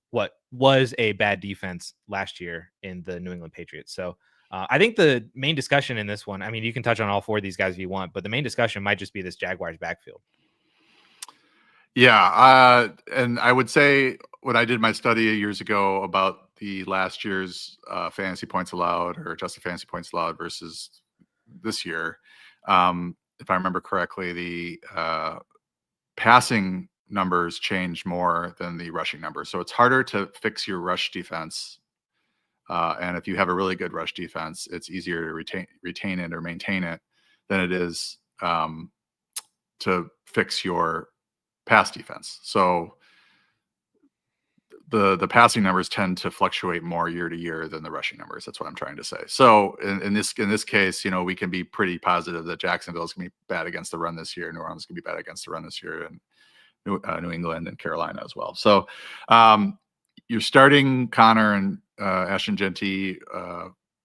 S1: what was a bad defense last year in the New England Patriots. So I think the main discussion in this one, I mean, you can touch on all 4 of these guys if you want, but the main discussion might just be this Jaguars backfield.
S2: Yeah. And I would say when I did my study years ago about the last year's fantasy points allowed or adjusted fantasy points allowed versus this year, if I remember correctly, the passing numbers changed more than the rushing numbers. So it's harder to fix your rush defense. And if you have a really good rush defense, it's easier to retain it or maintain it than it is to fix your pass defense. So the passing numbers tend to fluctuate more year to year than the rushing numbers. That's what I'm trying to say. So in this case, we can be pretty positive that Jacksonville is going to be bad against the run this year. New Orleans is going to be bad against the run this year, and New England and Carolina as well. So you're starting Connor and Ashton Genty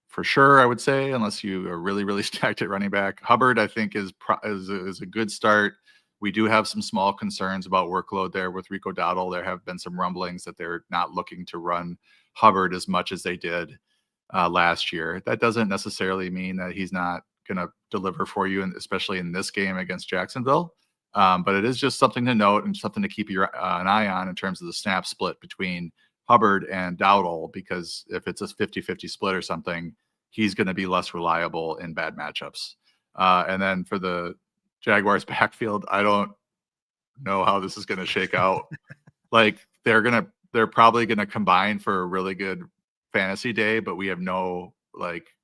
S2: for sure, I would say, unless you are really, really stacked at running back. Hubbard, I think, is a good start. We do have some small concerns about workload there with Rico Dowdle. There have been some rumblings that they're not looking to run Hubbard as much as they did last year. That doesn't necessarily mean that he's not going to deliver for you, and especially in this game against Jacksonville. But it is just something to note and something to keep an eye on in terms of the snap split between Hubbard and Dowdle, because if it's a 50-50 split or something, he's going to be less reliable in bad matchups. And then for the Jaguars backfield, I don't know how this is going to shake out. Like they're probably going to combine for a really good fantasy day, but we have no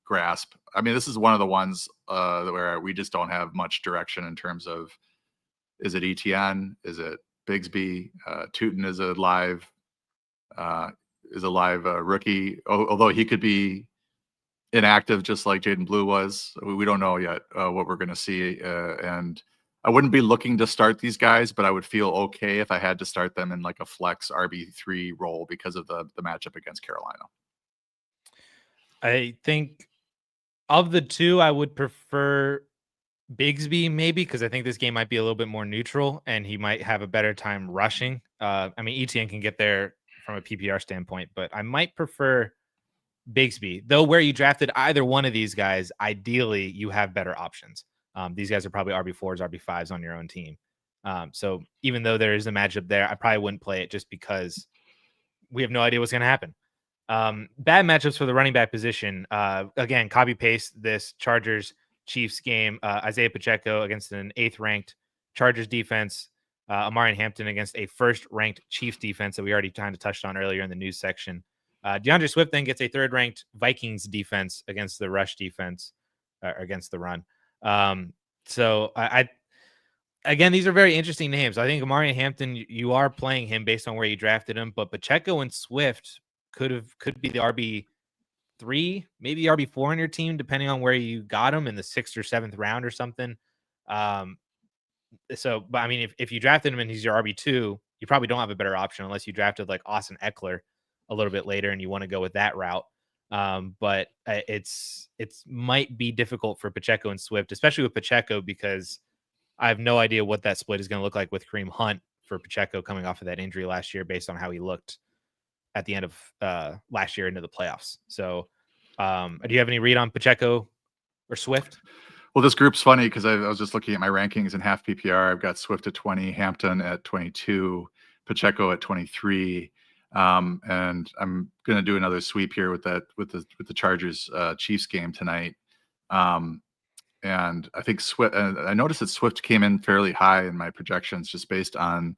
S2: grasp. I mean, this is one of the ones where we just don't have much direction in terms of, is it ETN? Is it Bigsby? Tootin is a live rookie, although he could be inactive just like Jaden Blue was. We don't know yet what we're going to see. And I wouldn't be looking to start these guys, but I would feel okay if I had to start them in like a flex RB3 role because of the matchup against Carolina.
S1: I think of the two, I would prefer Bigsby maybe, because I think this game might be a little bit more neutral and he might have a better time rushing. I mean, ETN can get there from a PPR standpoint, but I might prefer Bigsby, though. Where you drafted either one of these guys, ideally you have better options. These guys are probably RB4s, RB5s on your own team. So even though there is a matchup there, I probably wouldn't play it just because we have no idea what's going to happen. Bad matchups for the running back position. Again, copy paste this Chargers Chiefs game. Isaiah Pacheco against an 8th ranked Chargers defense. Amari Hampton against a 1st ranked Chiefs defense that we already kind of touched on earlier in the news section. DeAndre Swift then gets a 3rd ranked Vikings defense against the rush defense, against the run. So I again, these are very interesting names. I think Amari Hampton, you are playing him based on where you drafted him, but Pacheco and Swift could be the RB3, maybe RB4 on your team, depending on where you got him in the 6th or 7th round or something. So, but I mean, if you drafted him and he's your RB2, you probably don't have a better option unless you drafted like Austin Eckler a little bit later and you want to go with that route. But it's might be difficult for Pacheco and Swift, especially with Pacheco, because I have no idea what that split is going to look like with Kareem Hunt for Pacheco coming off of that injury last year based on how he looked at the end of last year into the playoffs. So do you have any read on Pacheco or Swift?
S2: Well, this group's funny because I was just looking at my rankings in half PPR. I've got Swift at 20, Hampton at 22, Pacheco at 23. And I'm going to do another sweep here with the Chargers Chiefs game tonight. And I think Swift. I noticed that Swift came in fairly high in my projections, just based on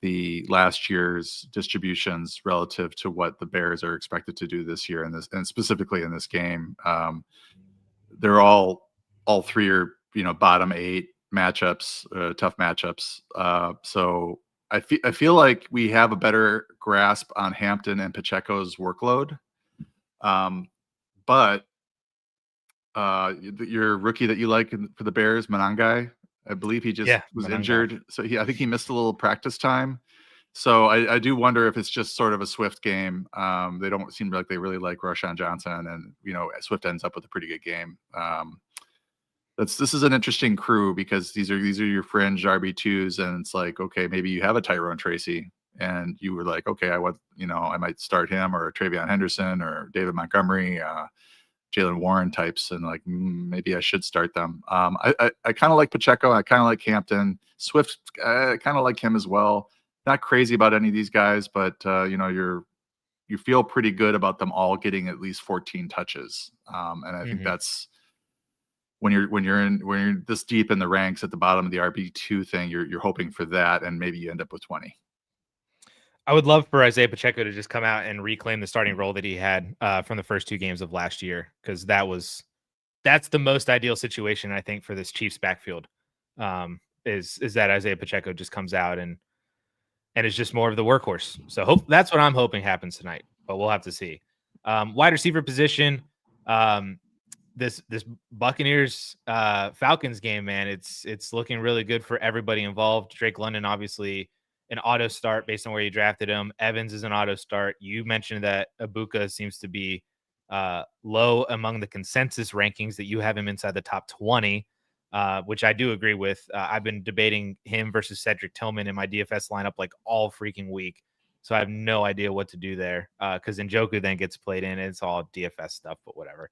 S2: the last year's distributions relative to what the Bears are expected to do this year, and specifically in this game. They're all three are bottom 8 matchups, tough matchups. So I feel like we have a better grasp on Hampton and Pacheco's workload. But your rookie that you like for the Bears, Monangai, I believe he just was
S1: Monangai.
S2: injured, so I think he missed a little practice time. So I do wonder if it's just sort of a Swift game. They don't seem like they really like Roshan Johnson, and Swift ends up with a pretty good game. This is an interesting crew because these are your fringe RB2s, and it's like, okay, maybe you have a Tyrone Tracy, and you were like, okay, I might start him, or Travion Henderson, or David Montgomery, Jalen Warren types, and like maybe I should start them. I kind of like Pacheco. I kind of like Hampton. Swift, I kind of like him as well. Not crazy about any of these guys, but you feel pretty good about them all getting at least 14 touches. And I think that's when you're this deep in the ranks at the bottom of the RB2 thing, you're hoping for that, and maybe you end up with 20.
S1: I would love for Isaiah Pacheco to just come out and reclaim the starting role that he had from the first 2 games of last year, because that's the most ideal situation, I think, for this Chiefs backfield. Is that Isaiah Pacheco just comes out and is just more of the workhorse. So that's what I'm hoping happens tonight, but we'll have to see. Wide receiver position, this Buccaneers Falcons game, man, it's looking really good for everybody involved. Drake London, obviously an auto start based on where you drafted him. Evans is an auto start. You mentioned that Ibuka seems to be low among the consensus rankings, that you have him inside the top 20, which I do agree with. I've been debating him versus Cedric Tillman in my DFS lineup like all freaking week. So I have no idea what to do there, because Njoku then gets played in. It's all DFS stuff, but whatever.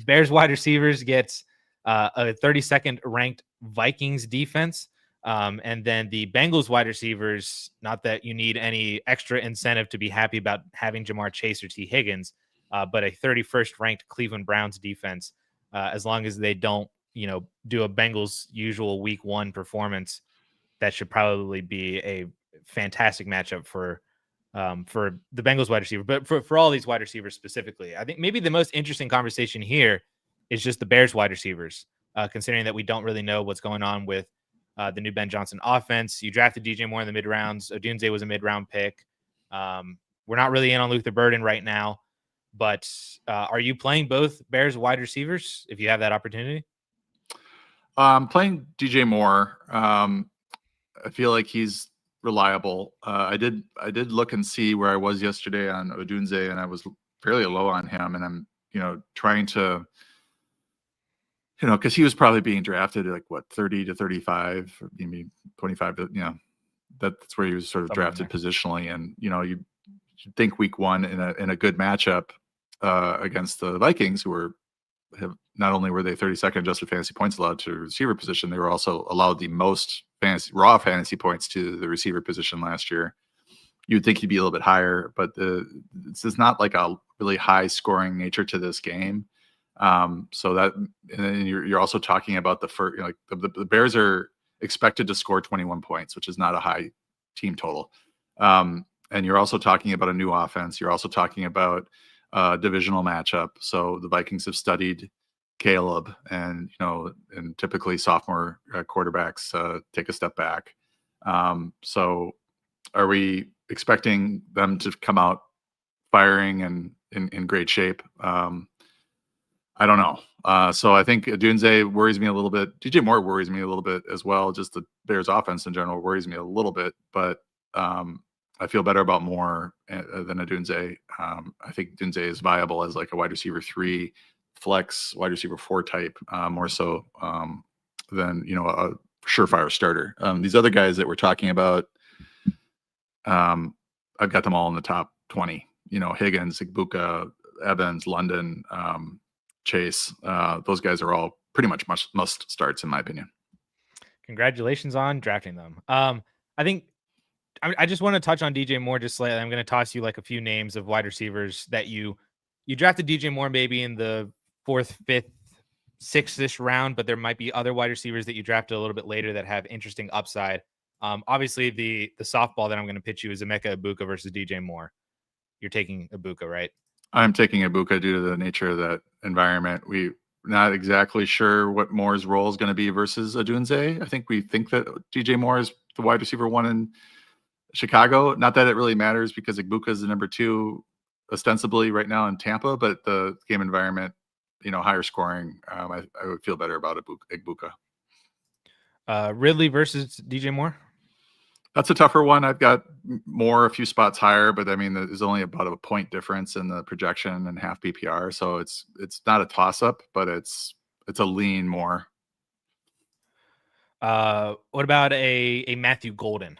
S1: Bears wide receivers gets a 32nd ranked Vikings defense. And then the Bengals wide receivers, not that you need any extra incentive to be happy about having Jamar Chase or T. Higgins, but a 31st ranked Cleveland Browns defense, as long as they don't, do a Bengals usual week 1 performance, that should probably be a fantastic matchup for the Bengals wide receiver. But for all these wide receivers specifically, I think maybe the most interesting conversation here is just the Bears wide receivers, considering that we don't really know what's going on with the new Ben Johnson offense. You drafted DJ Moore in the mid rounds. Odunze was a mid round pick. We're not really in on Luther Burden right now, but are you playing both Bears wide receivers if you have that opportunity?
S2: Playing DJ Moore. I feel like he's reliable. I did look and see where I was yesterday on Odunze, and I was fairly low on him, and I'm trying to, because he was probably being drafted like 30 to 35, or maybe 25 to, that's where he was sort of drafted positionally. And you think week 1 in a good matchup against the Vikings, who have not only were they 32nd adjusted fantasy points allowed to receiver position, they were also allowed the most raw fantasy points to the receiver position last year. You'd think he'd be a little bit higher, but this is not like a really high scoring nature to this game. So that, and then you're also talking about the first, the Bears are expected to score 21 points, which is not a high team total. And you're also talking about a new offense. You're also talking about divisional matchup. So the Vikings have studied Caleb, and and typically sophomore quarterbacks take a step back. So are we expecting them to come out firing and in great shape? I don't know. So I think Odunze worries me a little bit. DJ Moore worries me a little bit as well. Just the Bears offense in general worries me a little bit, but I feel better about Moore than Odunze. I think Odunze is viable as like a wide receiver 3 flex, wide receiver 4 type, more so than a surefire starter. These other guys that we're talking about, I've got them all in the top 20. Higgins, Ibuka, Evans, London, Chase. Those guys are all pretty much must starts in my opinion.
S1: Congratulations on drafting them. I think I just want to touch on DJ Moore just slightly. I'm going to toss you like a few names of wide receivers that you drafted DJ Moore maybe in the 4th, 5th, 6th-ish round, but there might be other wide receivers that you drafted a little bit later that have interesting upside. Obviously, the softball that I'm going to pitch you is Emeka Ibuka versus DJ Moore. You're taking Ibuka, right?
S2: I'm taking Ibuka due to the nature of that environment. We not exactly sure what Moore's role is going to be versus Odunze. I think we think that DJ Moore is the wide receiver 1 in Chicago. Not that it really matters because Ibuka is the number 2 ostensibly right now in Tampa, but the game environment, higher scoring. I would feel better about Ibuka.
S1: Ridley versus DJ Moore.
S2: That's a tougher one. I've got Moore a few spots higher, but I mean, there's only about a point difference in the projection and half PPR, so it's not a toss up, but it's a lean more.
S1: What about a Matthew Golden?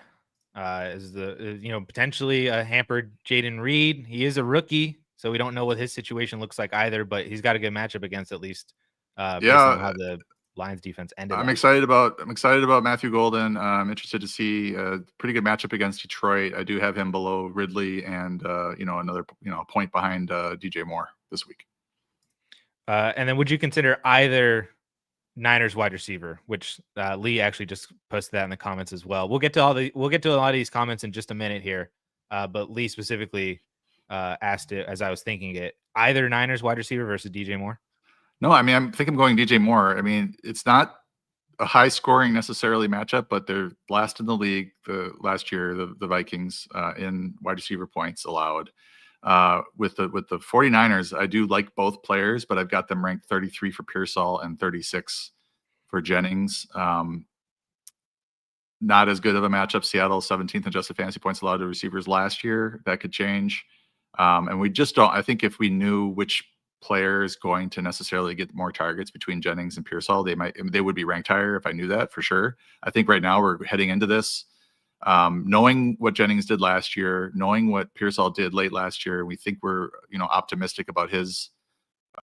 S1: Is potentially a hampered Jaden Reed? He is a rookie, so we don't know what his situation looks like either. But he's got a good matchup against at least based on how the Lions defense ended.
S2: I'm excited about Matthew Golden. I'm interested to see a pretty good matchup against Detroit. I do have him below Ridley and another point behind DJ Moore this week.
S1: And then would you consider either Niners wide receiver, which Lee actually just posted that in the comments as well. We'll get to a lot of these comments in just a minute here. But Lee specifically asked it as I was thinking it, either Niners wide receiver versus DJ Moore.
S2: No, I mean, I think I'm going DJ Moore. I mean, it's not a high scoring necessarily matchup, but they're last in the league last year, the Vikings in wide receiver points allowed. With the 49ers, I do like both players, but I've got them ranked 33 for Pearsall and 36 for Jennings. Not as good of a matchup. Seattle 17th adjusted fantasy points allowed to receivers last year. That could change. And we just don't, I think if we knew which player is going to necessarily get more targets between Jennings and Pearsall, they would be ranked higher if I knew that for sure. I think right now we're heading into this knowing what Jennings did last year, knowing what Pearsall did late last year. We think we're optimistic about his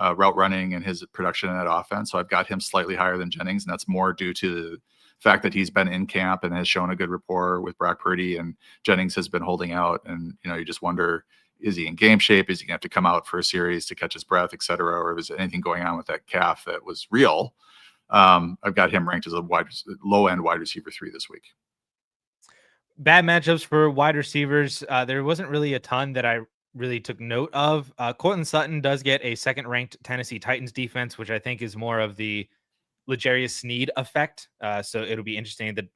S2: route running and his production in that offense. So I've got him slightly higher than Jennings, and that's more due to the fact that he's been in camp and has shown a good rapport with Brock Purdy, and Jennings has been holding out. And you just wonder, is he in game shape? Is he gonna have to come out for a series to catch his breath, et cetera? Or is anything going on with that calf that was real? I've got him ranked as a low end wide receiver 3 this week.
S1: Bad matchups for wide receivers. There wasn't really a ton that I really took note of. Cortland Sutton does get a 2nd ranked Tennessee Titans defense, which I think is more of the L'Jarius Sneed effect. So it'll be interesting that,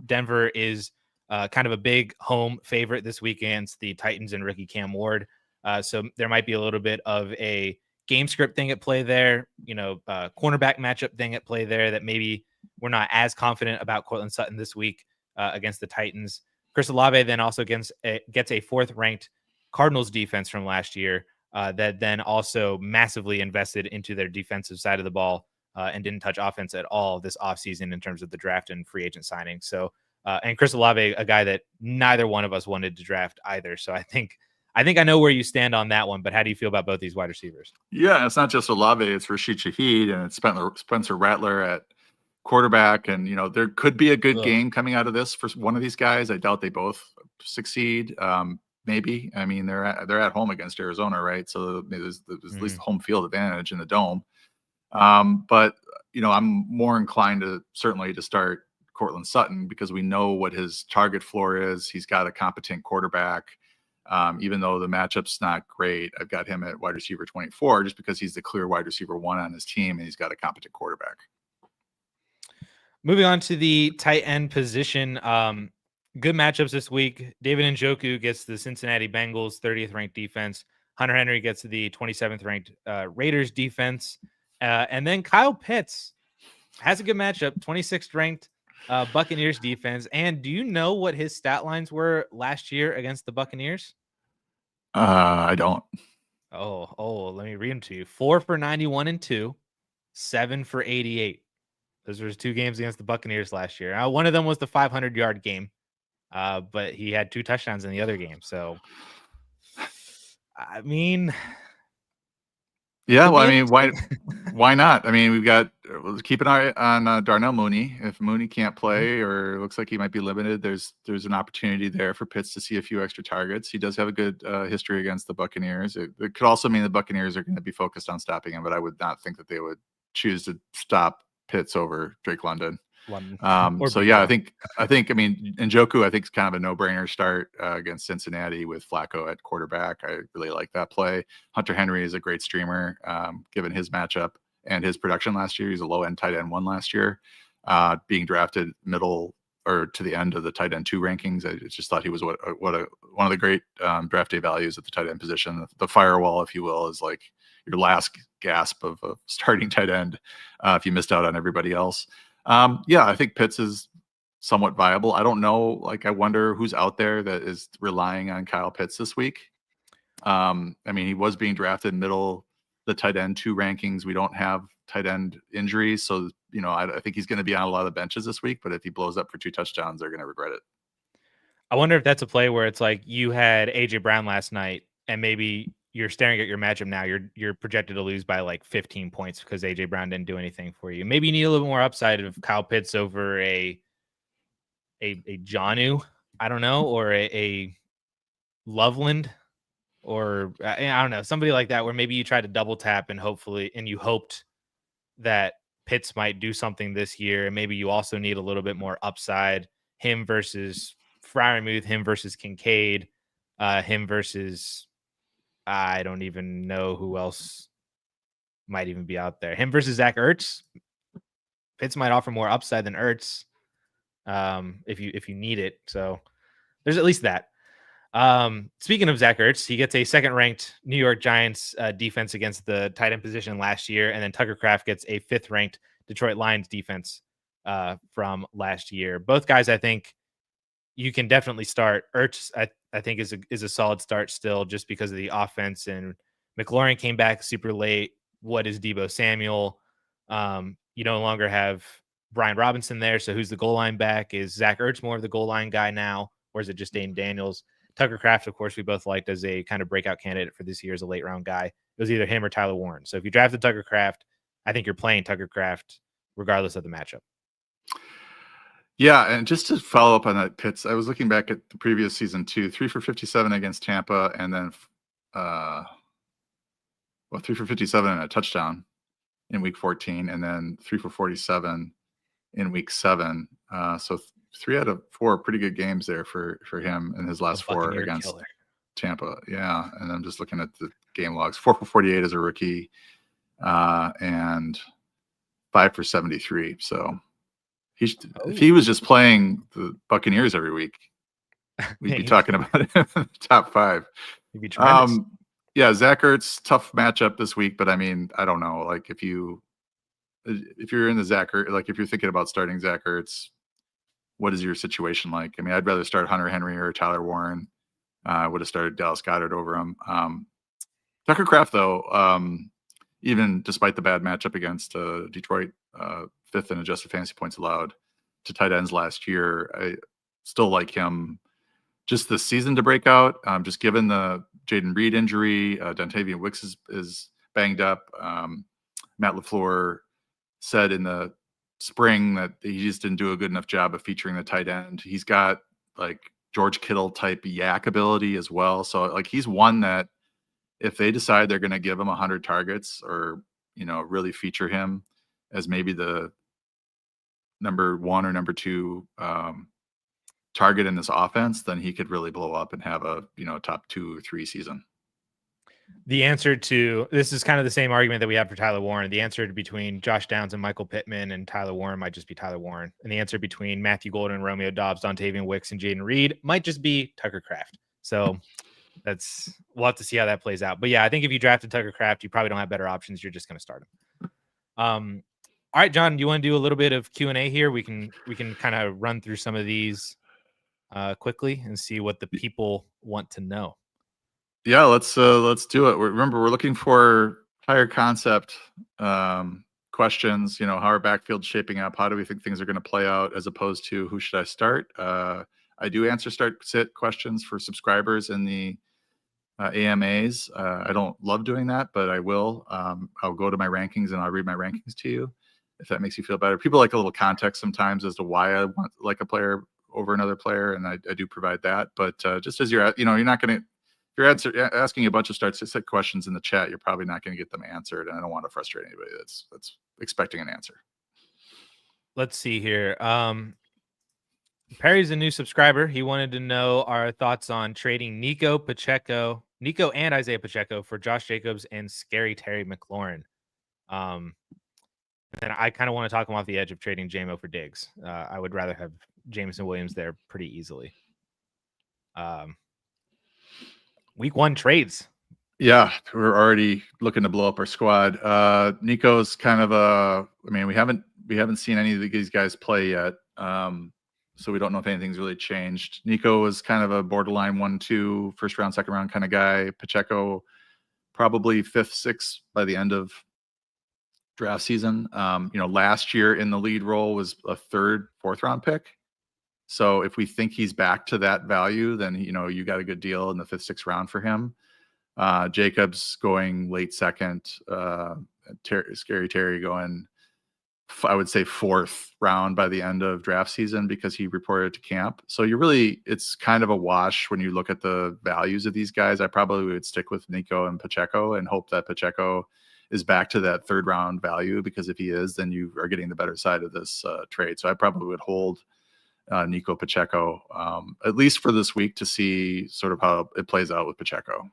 S1: Denver is kind of a big home favorite this week against the Titans and rookie Cam Ward. So there might be a little bit of a game script thing at play there, cornerback matchup thing at play there that maybe we're not as confident about Cortland Sutton this week against the Titans. Chris Olave then also gets a 4th ranked Cardinals defense from last year that then also massively invested into their defensive side of the ball and didn't touch offense at all this offseason in terms of the draft and free agent signing. So, and Chris Olave, a guy that neither one of us wanted to draft either. So I think I know where you stand on that one, but how do you feel about both these wide receivers?
S2: Yeah, it's not just Olave, it's Rashid Shaheed and it's Spencer Rattler at quarterback. And, there could be a good game coming out of this for one of these guys. I doubt they both succeed. Maybe. I mean, they're at home against Arizona, right? So there's at least home field advantage in the dome. But I'm more inclined to start Cortland Sutton because we know what his target floor is. He's got a competent quarterback. Even though the matchup's not great, I've got him at wide receiver 24 just because he's the clear wide receiver 1 on his team and he's got a competent quarterback.
S1: Moving on to the tight end position. Good matchups this week. David Njoku gets the Cincinnati Bengals 30th ranked defense. Hunter Henry gets the 27th ranked Raiders defense. And then Kyle Pitts has a good matchup, 26th ranked Buccaneers defense. And do you know what his stat lines were last year against the Buccaneers?
S2: I don't.
S1: Oh, let me read them to you. 4 for 91 and 2, 7 for 88. Those were his 2 games against the Buccaneers last year. One of them was the 500-yard game, but he had 2 touchdowns in the other game. So, I mean,
S2: Yeah,
S1: Could
S2: well,
S1: be
S2: I mean,
S1: interesting.
S2: why not? I mean, we've got let's keep an eye on Darnell Mooney. If Mooney can't
S1: Mhm.
S2: play or looks like he might be limited, there's an opportunity there for Pitts to see a few extra targets. He does have a good history against the Buccaneers. It could also mean the Buccaneers are going to be focused on stopping him, but I would not think that they would choose to stop Pitts over Drake London.
S1: London or
S2: So yeah,
S1: Bijan.
S2: I mean, Njoku, I think is kind of a no-brainer start against Cincinnati with Flacco at quarterback. I really like that play. Hunter Henry is a great streamer, given his matchup and his production last year. He's a low-end tight end one last year, being drafted middle or to the end of the tight end 2 rankings. I just thought he was one of the great draft day values at the tight end position. The firewall, if you will, is like your last gasp of a starting tight end if you missed out on everybody else. Yeah, I think Pitts is somewhat viable. I don't know. Like, I wonder who's out there that is relying on Kyle Pitts this week. I mean, he was being drafted middle the tight end 2 rankings. We don't have tight end injuries, so I think he's going to be on a lot of the benches this week. But if he blows up for 2 touchdowns, they're going to regret it.
S1: I wonder if that's a play where it's like you had AJ Brown last night, and maybe you're staring at your matchup now. You're projected to lose by like 15 points because AJ Brown didn't do anything for you. Maybe you need a little more upside of Kyle Pitts over a Jonnu, I don't know, or a Loveland, or I don't know, somebody like that, where maybe you tried to double tap and you hoped that Pitts might do something this year, and maybe you also need a little bit more upside. Him versus Freiermuth, him versus Kincaid, him versus I don't even know who else might even be out there. Him versus Zach Ertz. Pitts might offer more upside than Ertz, if you need it. So there's at least that. Speaking of Zach Ertz, he gets a second-ranked New York Giants defense against the tight end position last year, and then Tucker Kraft gets a fifth-ranked Detroit Lions defense from last year. Both guys, I think, you can definitely start. Ertz, I think, is a solid start still, just because of the offense. And McLaurin came back super late. What is Debo Samuel? You no longer have Brian Robinson there, so who's the goal line back? Is Zach Ertz more of the goal line guy now, or is it just Dane Daniels? Tucker Kraft, of course, we both liked as a kind of breakout candidate for this year as a late round guy. It was either him or Tyler Warren. So if you drafted Tucker Kraft, I think you're playing Tucker Kraft regardless of the matchup.
S2: Yeah, and just to follow up on that, Pitts, I was looking back at the previous season too. 3 for 57 against Tampa, and then 3 for 57 and a touchdown in week 14, and then 3 for 47 in week 7. So 3 out of 4 pretty good games there for him in his
S1: A
S2: last 4
S1: Buccaneer
S2: against
S1: killer.
S2: Tampa. Yeah, and I'm just looking at the game logs. 4 for 48 as a rookie, and 5 for 73. So if he was just playing the Buccaneers every week, we'd be talking about him in the top 5.
S1: He'd be tremendous.
S2: Yeah, Zach Ertz, tough matchup this week, but I mean, I don't know. Like, if you're in the Zach Ertz, like if you're thinking about starting Zach Ertz, what is your situation like? I mean, I'd rather start Hunter Henry or Tyler Warren. I would have started Dallas Goedert over him. Tucker Kraft, though, even despite the bad matchup against Detroit, 5th in adjusted fantasy points allowed to tight ends last year, I still like him just this season to break out. Just given the Jaden Reed injury, Dontavian Wicks is banged up. Matt LaFleur said in the spring that he just didn't do a good enough job of featuring the tight end. He's got like George Kittle type yak ability as well. So like he's one that if they decide they're going to give him 100 targets or, really feature him as maybe the number 1 or number 2 target in this offense, then he could really blow up and have a, top 2 or 3 season.
S1: The answer to this is kind of the same argument that we have for Tyler Warren. The answer between Josh Downs and Michael Pittman and Tyler Warren might just be Tyler Warren. And the answer between Matthew Golden, Romeo Dobbs, Dontavian Wicks, and Jaden Reed might just be Tucker Kraft. So we'll have to see how that plays out. But yeah, I think if you drafted Tucker Kraft, you probably don't have better options. You're just going to start him. All right, John, do you want to do a little bit of Q&A here? We can kind of run through some of these quickly and see what the people want to know.
S2: Yeah, let's do it. Remember, we're looking for higher concept questions. How our backfield's shaping up. How do we think things are going to play out, as opposed to who should I start? I do answer start sit questions for subscribers in the AMAs. I don't love doing that, but I will. I'll go to my rankings and I'll read my rankings to you if that makes you feel better. People like a little context sometimes as to why I want like a player over another player, and I do provide that. But just as you're not going to, if you're asking a bunch of set questions in the chat, you're probably not going to get them answered, and I don't want to frustrate anybody that's expecting an answer.
S1: Let's see here. Perry's a new subscriber. He wanted to know our thoughts on trading Nico and Isaiah Pacheco for Josh Jacobs and Scary Terry McLaurin. And I kind of want to talk him off the edge of trading JMO for Diggs. I would rather have Jameson Williams there pretty easily. Week 1 trades.
S2: Yeah, we're already looking to blow up our squad. Nico's kind of we haven't seen any of these guys play yet. So we don't know if anything's really changed. Nico was kind of a borderline 1-2 first round, second round kind of guy. Pacheco probably 5th, 6th by the end of draft season. Last year in the lead role was a 3rd, 4th round pick. So if we think he's back to that value, then you got a good deal in the 5th, 6th round for him. Jacobs going late 2nd. Scary Terry going, I would say 4th round by the end of draft season because he reported to camp. So it's kind of a wash when you look at the values of these guys. I probably would stick with Nico and Pacheco and hope that Pacheco is back to that 3rd round value, because if he is, then you are getting the better side of this trade. So I probably would hold Nico Pacheco at least for this week to see sort of how it plays out with Pacheco.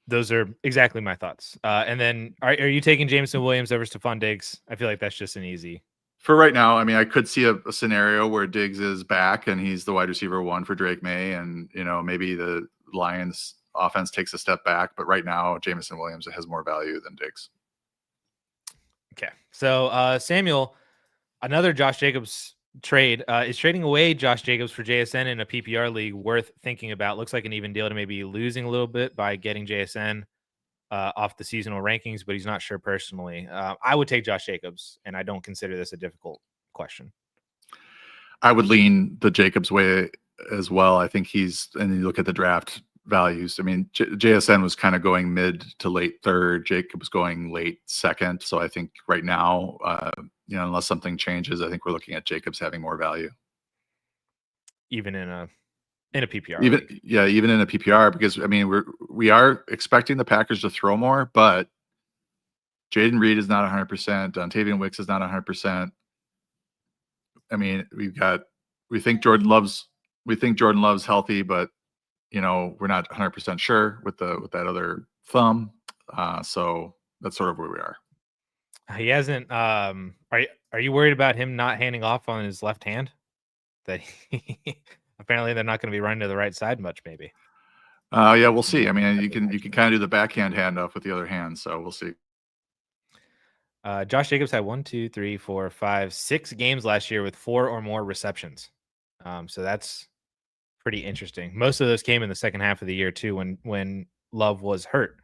S1: Those are exactly my thoughts. And then are you taking Jameson Williams over Stephon Diggs? I feel like that's just an easy.
S2: For right now, I could see a scenario where Diggs is back and he's the wide receiver 1 for Drake May, and maybe the Lions offense takes a step back. But right now, Jameson Williams has more value than Diggs.
S1: Okay, so Samuel, another Josh Jacobs trade, is trading away Josh Jacobs for JSN in a PPR league worth thinking about. Looks like an even deal to maybe losing a little bit by getting JSN off the seasonal rankings, but he's not sure personally. I would take Josh Jacobs, and I don't consider this a difficult question.
S2: I would lean the Jacobs way as well. I think and you look at the draft values. JSN was kind of going mid to late 3rd. Jacobs going late 2nd. So I think right now, unless something changes, I think we're looking at Jacobs having more value.
S1: Even in a PPR.
S2: Even in a PPR, because we are expecting the Packers to throw more, but Jaden Reed is not 100%. Dontavian Wicks is not 100%. We think Jordan Love's healthy, but we're not 100% sure with that other thumb. So that's sort of where we are.
S1: He hasn't. Are you worried about him not handing off on his left hand? That apparently they're not going to be running to the right side much. Maybe.
S2: Yeah, we'll see. You can kind of do the backhand handoff with the other hand. So we'll see.
S1: Josh Jacobs had 1, 2, 3, 4, 5, 6 games last year with 4 or more receptions. So that's pretty interesting. Most of those came in the second half of the year too, when Love was hurt.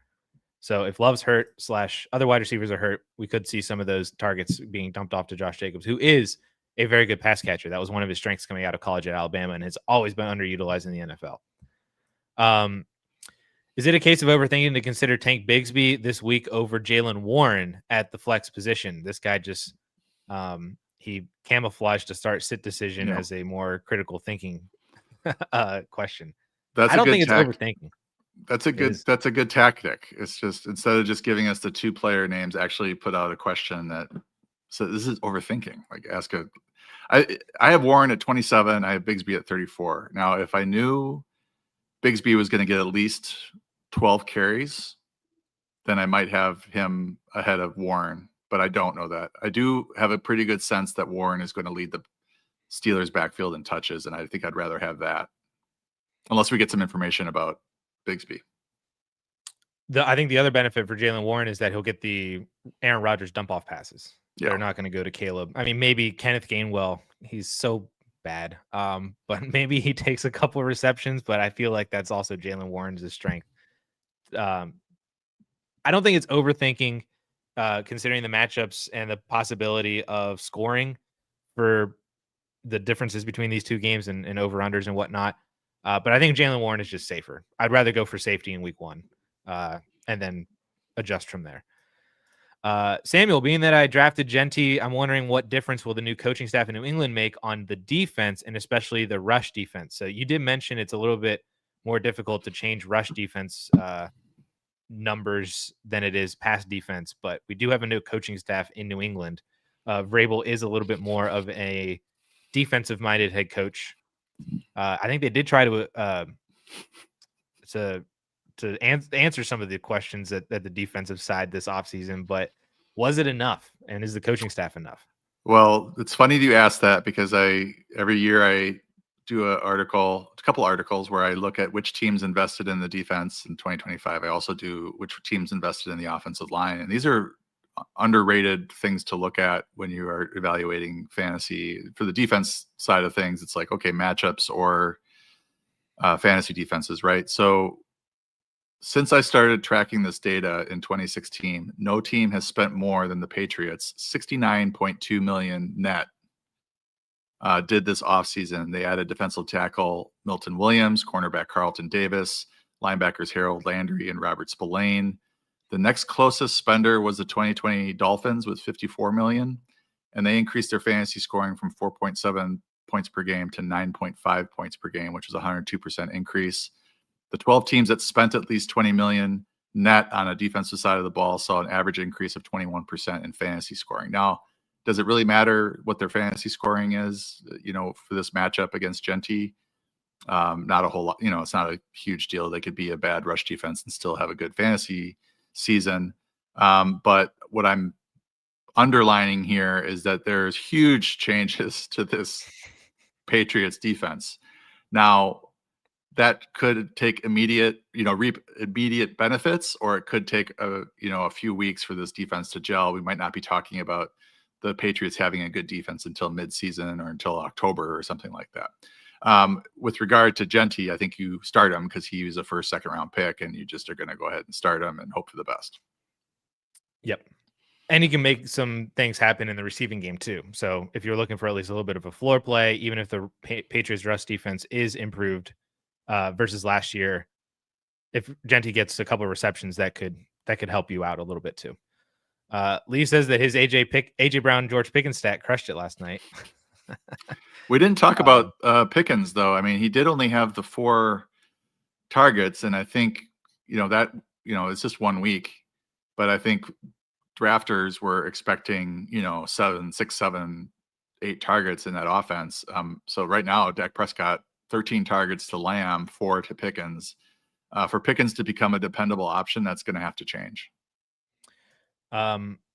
S1: So if Love's hurt / other wide receivers are hurt, we could see some of those targets being dumped off to Josh Jacobs, who is a very good pass catcher. That was one of his strengths coming out of college at Alabama and has always been underutilized in the NFL. Is it a case of overthinking to consider Tank Bigsby this week over Jaylen Warren at the flex position? This guy just he camouflaged a start-sit decision as a more critical thinking question. I don't think it's overthinking.
S2: That's a good tactic. It's just, instead of just giving us the 2 player names, actually put out a question that, so this is overthinking. Like I have Warren at 27. I have Bigsby at 34. Now, if I knew Bigsby was going to get at least 12 carries, then I might have him ahead of Warren, but I don't know that. I do have a pretty good sense that Warren is going to lead the Steelers backfield in touches, and I think I'd rather have that, unless we get some information about Bigsby.
S1: I think the other benefit for Jaylen Warren is that he'll get the Aaron Rodgers dump off passes. Yeah. They're not going to go to Caleb. Maybe Kenneth Gainwell. He's so bad. But maybe he takes a couple of receptions, but I feel like that's also Jaylen Warren's strength. I don't think it's overthinking, considering the matchups and the possibility of scoring for the differences between these 2 games and over-unders and whatnot. But I think Jalen Warren is just safer. I'd rather go for safety in week 1 and then adjust from there. Samuel, being that I drafted Genty, I'm wondering what difference will the new coaching staff in New England make on the defense and especially the rush defense. So you did mention it's a little bit more difficult to change rush defense numbers than it is pass defense, but we do have a new coaching staff in New Vrabel is a little bit more of a defensive-minded head coach. I think they did try to answer some of the questions at the defensive side this offseason, but was it enough? And is the coaching staff enough?
S2: Well, it's funny you ask that because every year I do a couple articles where I look at which teams invested in the defense in 2025. I also do which teams invested in the offensive line. And these are underrated things to look at when you are evaluating fantasy. For the defense side of things, it's like, okay, matchups or fantasy defenses, right? So since I started tracking this data in 2016, no team has spent more than the Patriots, $69.2 million net, did this offseason. They added defensive tackle Milton Williams, cornerback Carlton Davis, linebackers Harold Landry and Robert Spillane. The next closest spender was the 2020 Dolphins with $54 million, and they increased their fantasy scoring from 4.7 points per game to 9.5 points per game, which was a 102% increase. The 12 teams that spent at least $20 million net on a defensive side of the ball saw an average increase of 21% in fantasy scoring. Now, does it really matter what their fantasy scoring is, for this matchup against Genty? Not a whole lot. It's not a huge deal. They could be a bad rush defense and still have a good fantasy season. But what I'm underlining here is that there's huge changes to this Patriots defense. Now, that could take immediate, reap immediate benefits, or it could take a few weeks for this defense to gel. We might not be talking about the Patriots having a good defense until midseason or until October or something like that. With regard to Genty, I think you start him because he was a first, second round pick, and you just are going to go ahead and start him and hope for the best.
S1: Yep. And he can make some things happen in the receiving game too. So if you're looking for at least a little bit of a floor play, even if the Patriots rush defense is improved versus last year, if Genty gets a couple of receptions, that could help you out a little bit too. Lee says that his AJ Brown, George Pickens stat crushed it last night.
S2: We didn't talk about Pickens though. I mean, he did only have the 4 targets, and I think it's just 1 week, but I think drafters were expecting 6, 7, 8 targets in that offense. So right now, Dak Prescott 13 targets to Lamb, 4 to Pickens. For Pickens to become a dependable option, that's going to have to change.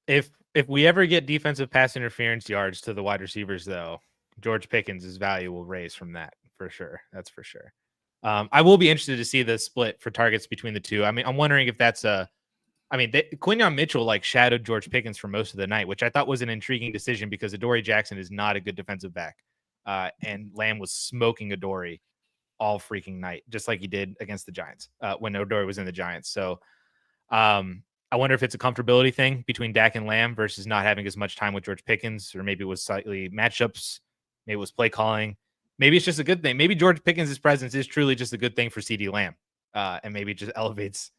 S1: If we ever get defensive pass interference yards to the wide receivers, though, George Pickens' value will raise from that for sure. That's for sure. I will be interested to see the split for targets between the two. I mean, I'm wondering if that's Quinyon Mitchell shadowed George Pickens for most of the night, which I thought was an intriguing decision because Adoree Jackson is not a good defensive back. And Lamb was smoking Adoree all freaking night, just like he did against the Giants when Adoree was in the Giants. So I wonder if it's a comfortability thing between Dak and Lamb versus not having as much time with George Pickens, or maybe it was slightly matchups. Maybe it was play calling. Maybe it's just a good thing. Maybe George Pickens' presence is truly just a good thing for CeeDee Lamb. And maybe it just elevates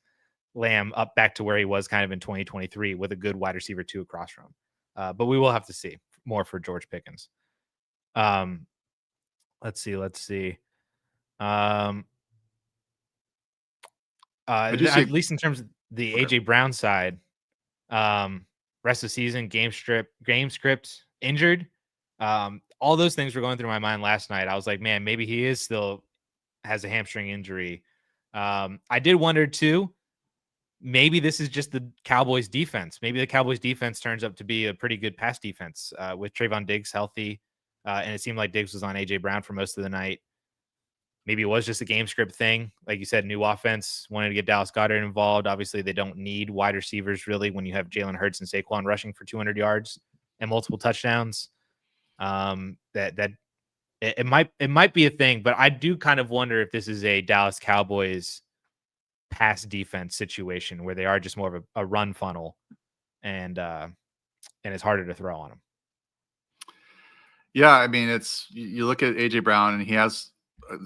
S1: Lamb up back to where he was kind of in 2023 with a good wide receiver 2 across from him. But we will have to see more for George Pickens. Let's see. At least in terms of the AJ Brown side, rest of the season, game script, injured. All those things were going through my mind last night. I was like, man, maybe he is still has a hamstring injury. I did wonder too, maybe this is just the Cowboys defense. Maybe the Cowboys defense turns up to be a pretty good pass defense with Trayvon Diggs healthy. And it seemed like Diggs was on AJ Brown for most of the night. Maybe it was just a game script thing. Like you said, new offense, wanted to get Dallas Goedert involved. Obviously, they don't need wide receivers really when you have Jalen Hurts and Saquon rushing for 200 yards and multiple touchdowns. It might be a thing, but I do kind of wonder if this is a Dallas Cowboys pass defense situation where they are just more of a run funnel and it's harder to throw on them.
S2: Yeah, I mean, you look at AJ Brown and he has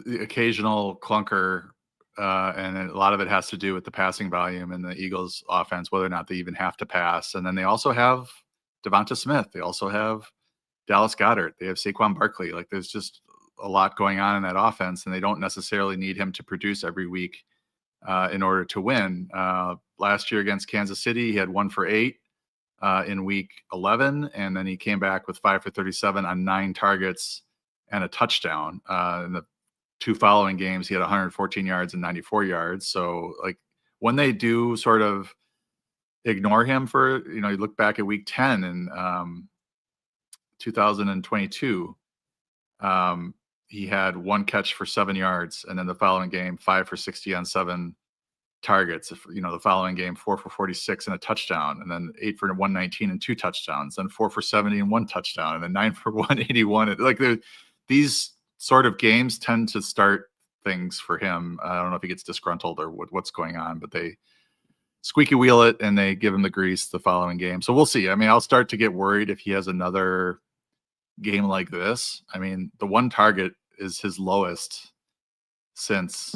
S2: the occasional clunker, and a lot of it has to do with the passing volume in the Eagles offense, whether or not they even have to pass. And then they also have Devonta Smith. They also have Dallas Goedert. They have Saquon Barkley. Like there's just a lot going on in that offense, and they don't necessarily need him to produce every week in order to win. Last year against Kansas City, he had 1 for 8 in week 11, and then he came back with 5 for 37 on 9 targets and a touchdown. In the 2 following games, he had 114 yards and 94 yards. So like when they do sort of ignore him for, you look back at week 10 in 2022, he had 1 catch for 7 yards, and then the following game 5 for 60 on 7 targets. The following game 4 for 46 and a touchdown, and then 8 for 119 and 2 touchdowns, then 4 for 70 and 1 touchdown, and then 9 for 181. Like these sort of games tend to start things for him. I don't know if he gets disgruntled or what's going on, but they squeaky wheel it and they give him the grease the following game. So we'll see. I mean, I'll start to get worried if he has another game like this. I mean, the 1 target is his lowest since,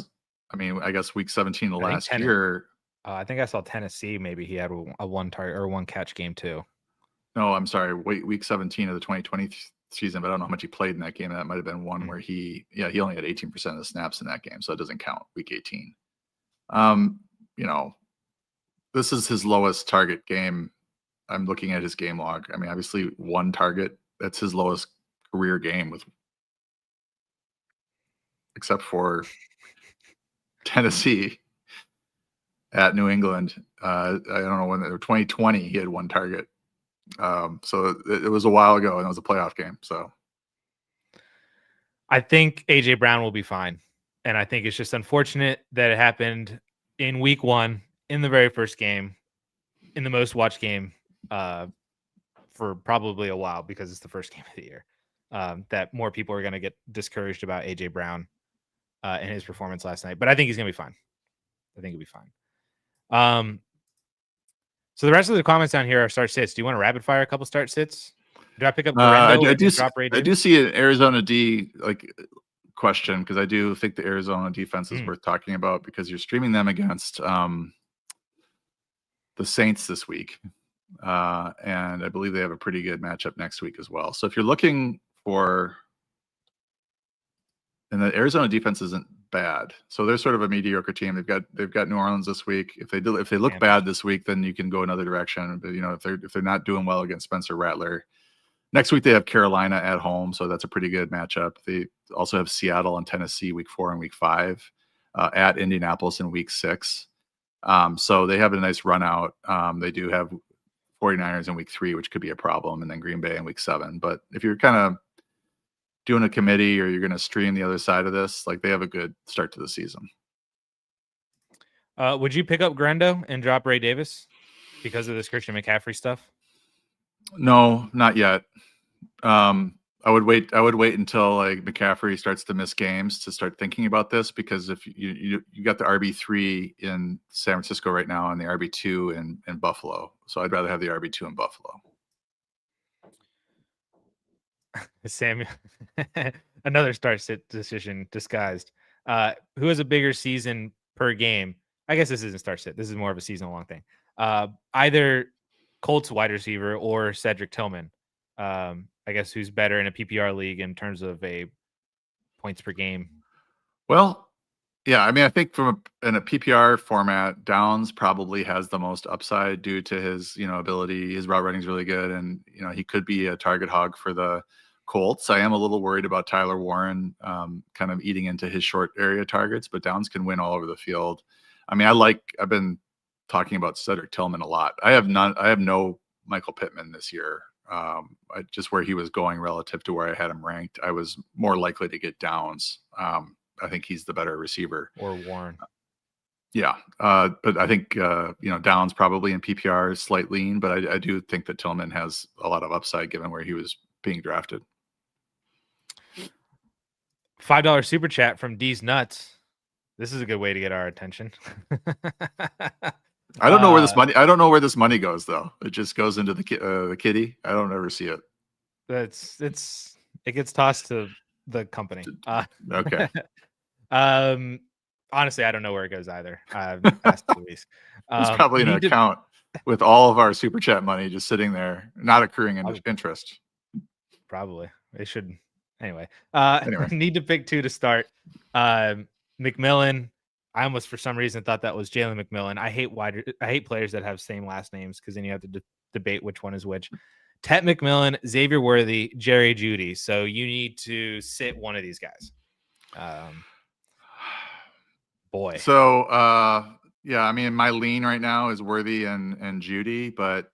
S2: I guess week 17 of last year.
S1: I think I saw Tennessee. Maybe he had a 1 target or 1 catch game too.
S2: No, I'm sorry. Week 17 of the 2020 season, but I don't know how much he played in that game. That might have been one where he only had 18% of the snaps in that game, so it doesn't count. Week 18. This is his lowest target game. I'm looking at his game log. I mean, obviously 1 target. That's his lowest career game, except for Tennessee at New England. I don't know when, 2020 he had 1 target. So it was a while ago, and it was a playoff game. So
S1: I think AJ Brown will be fine. And I think it's just unfortunate that it happened in week 1 in the very first game, in the most watched game for probably a while, because it's the first game of the year, that more people are going to get discouraged about AJ Brown and his performance last night. But I think he's going to be fine. I think he'll be fine. So the rest of the comments down here are start sits. Do you want to rapid fire a couple start sits? Do I pick up
S2: I do see an Arizona D question, because I do think the Arizona defense is worth talking about, because you're streaming them against the Saints this week. And I believe they have a pretty good matchup next week as well. So if you're looking for, and the Arizona defense isn't bad, so they're sort of a mediocre team. They've got New Orleans this week. If they look bad this week, then you can go another direction. But if they're not doing well against Spencer Rattler, next week they have Carolina at home, so that's a pretty good matchup. They also have Seattle and Tennessee week 4 and week 5, at Indianapolis in week 6. So they have a nice run out. They do have 49ers in week 3, which could be a problem, and then Green Bay in week 7. But if you're kind of doing a committee, or you're going to stream the other side of this, like, they have a good start to the season.
S1: Would you pick up Grendo and drop Ray Davis because of this Christian McCaffrey stuff?
S2: No, not yet. I would wait until like McCaffrey starts to miss games to start thinking about this, because if you got the RB3 in San Francisco right now and the RB2 in Buffalo, so I'd rather have the RB2 in Buffalo.
S1: Samuel, another start sit decision disguised. Who has a bigger season per game? I guess this isn't start sit. This is more of a season long thing. Either Colts wide receiver or Cedric Tillman. I guess who's better in a PPR league in terms of a points per game?
S2: Well, yeah, I mean, I think in a PPR format, Downs probably has the most upside due to his, ability. His route running is really good, and he could be a target hog for the Colts. I am a little worried about Tyler Warren kind of eating into his short area targets, but Downs can win all over the field. I mean, I've been talking about Cedric Tillman a lot. I have no Michael Pittman this year. Just where he was going relative to where I had him ranked, I was more likely to get Downs. I think he's the better receiver.
S1: Or Warren.
S2: Yeah. But I think, Downs probably in PPR is slight lean, but I do think that Tillman has a lot of upside given where he was being drafted.
S1: $5 super chat from D's Nuts. This is a good way to get our attention.
S2: I don't know where this money. I don't know where this money goes, though. It just goes into the kitty. I don't ever see it.
S1: It gets tossed to the company.
S2: Okay.
S1: Honestly, I don't know where it goes either. Asked Luis.
S2: It's probably an account with all of our super chat money just sitting there, not accruing interest.
S1: Probably. They should. Anyway.
S2: Anyway.
S1: Need to pick 2 to start. McMillan. I almost, for some reason, thought that was Jalen McMillan. I hate players that have same last names because then you have to debate which one is which. Tet McMillan, Xavier Worthy, Jerry Jeudy. So you need to sit one of these guys. Boy.
S2: So yeah, I mean, my lean right now is Worthy and Jeudy, but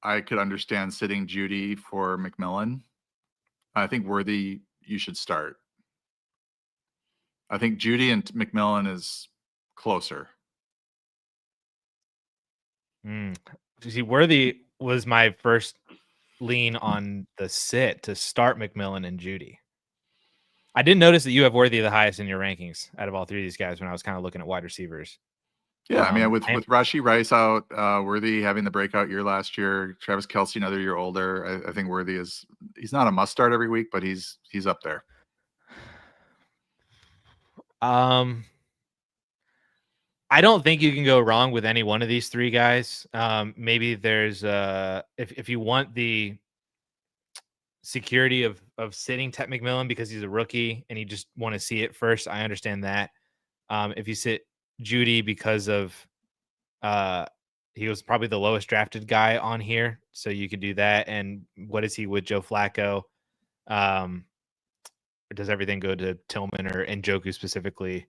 S2: I could understand sitting Jeudy for McMillan. I think Worthy you should start. I think Jeudy and McMillan is closer.
S1: See, Worthy was my first lean on the sit to start McMillan and Jeudy. I did notice that you have Worthy the highest in your rankings out of all 3 of these guys when I was kind of looking at wide receivers.
S2: Yeah, I mean, with Rashee Rice out, Worthy having the breakout year last year, Travis Kelce another year older. I think Worthy he's not a must start every week, but he's up there.
S1: I don't think you can go wrong with any one of these 3 guys. Maybe there's if you want the security of sitting Tet McMillan because he's a rookie and you just want to see it first, I understand that. If you sit Jeudy because of he was probably the lowest drafted guy on here, so you could do that. And what is he with Joe Flacco? Or does everything go to Tillman or Njoku specifically?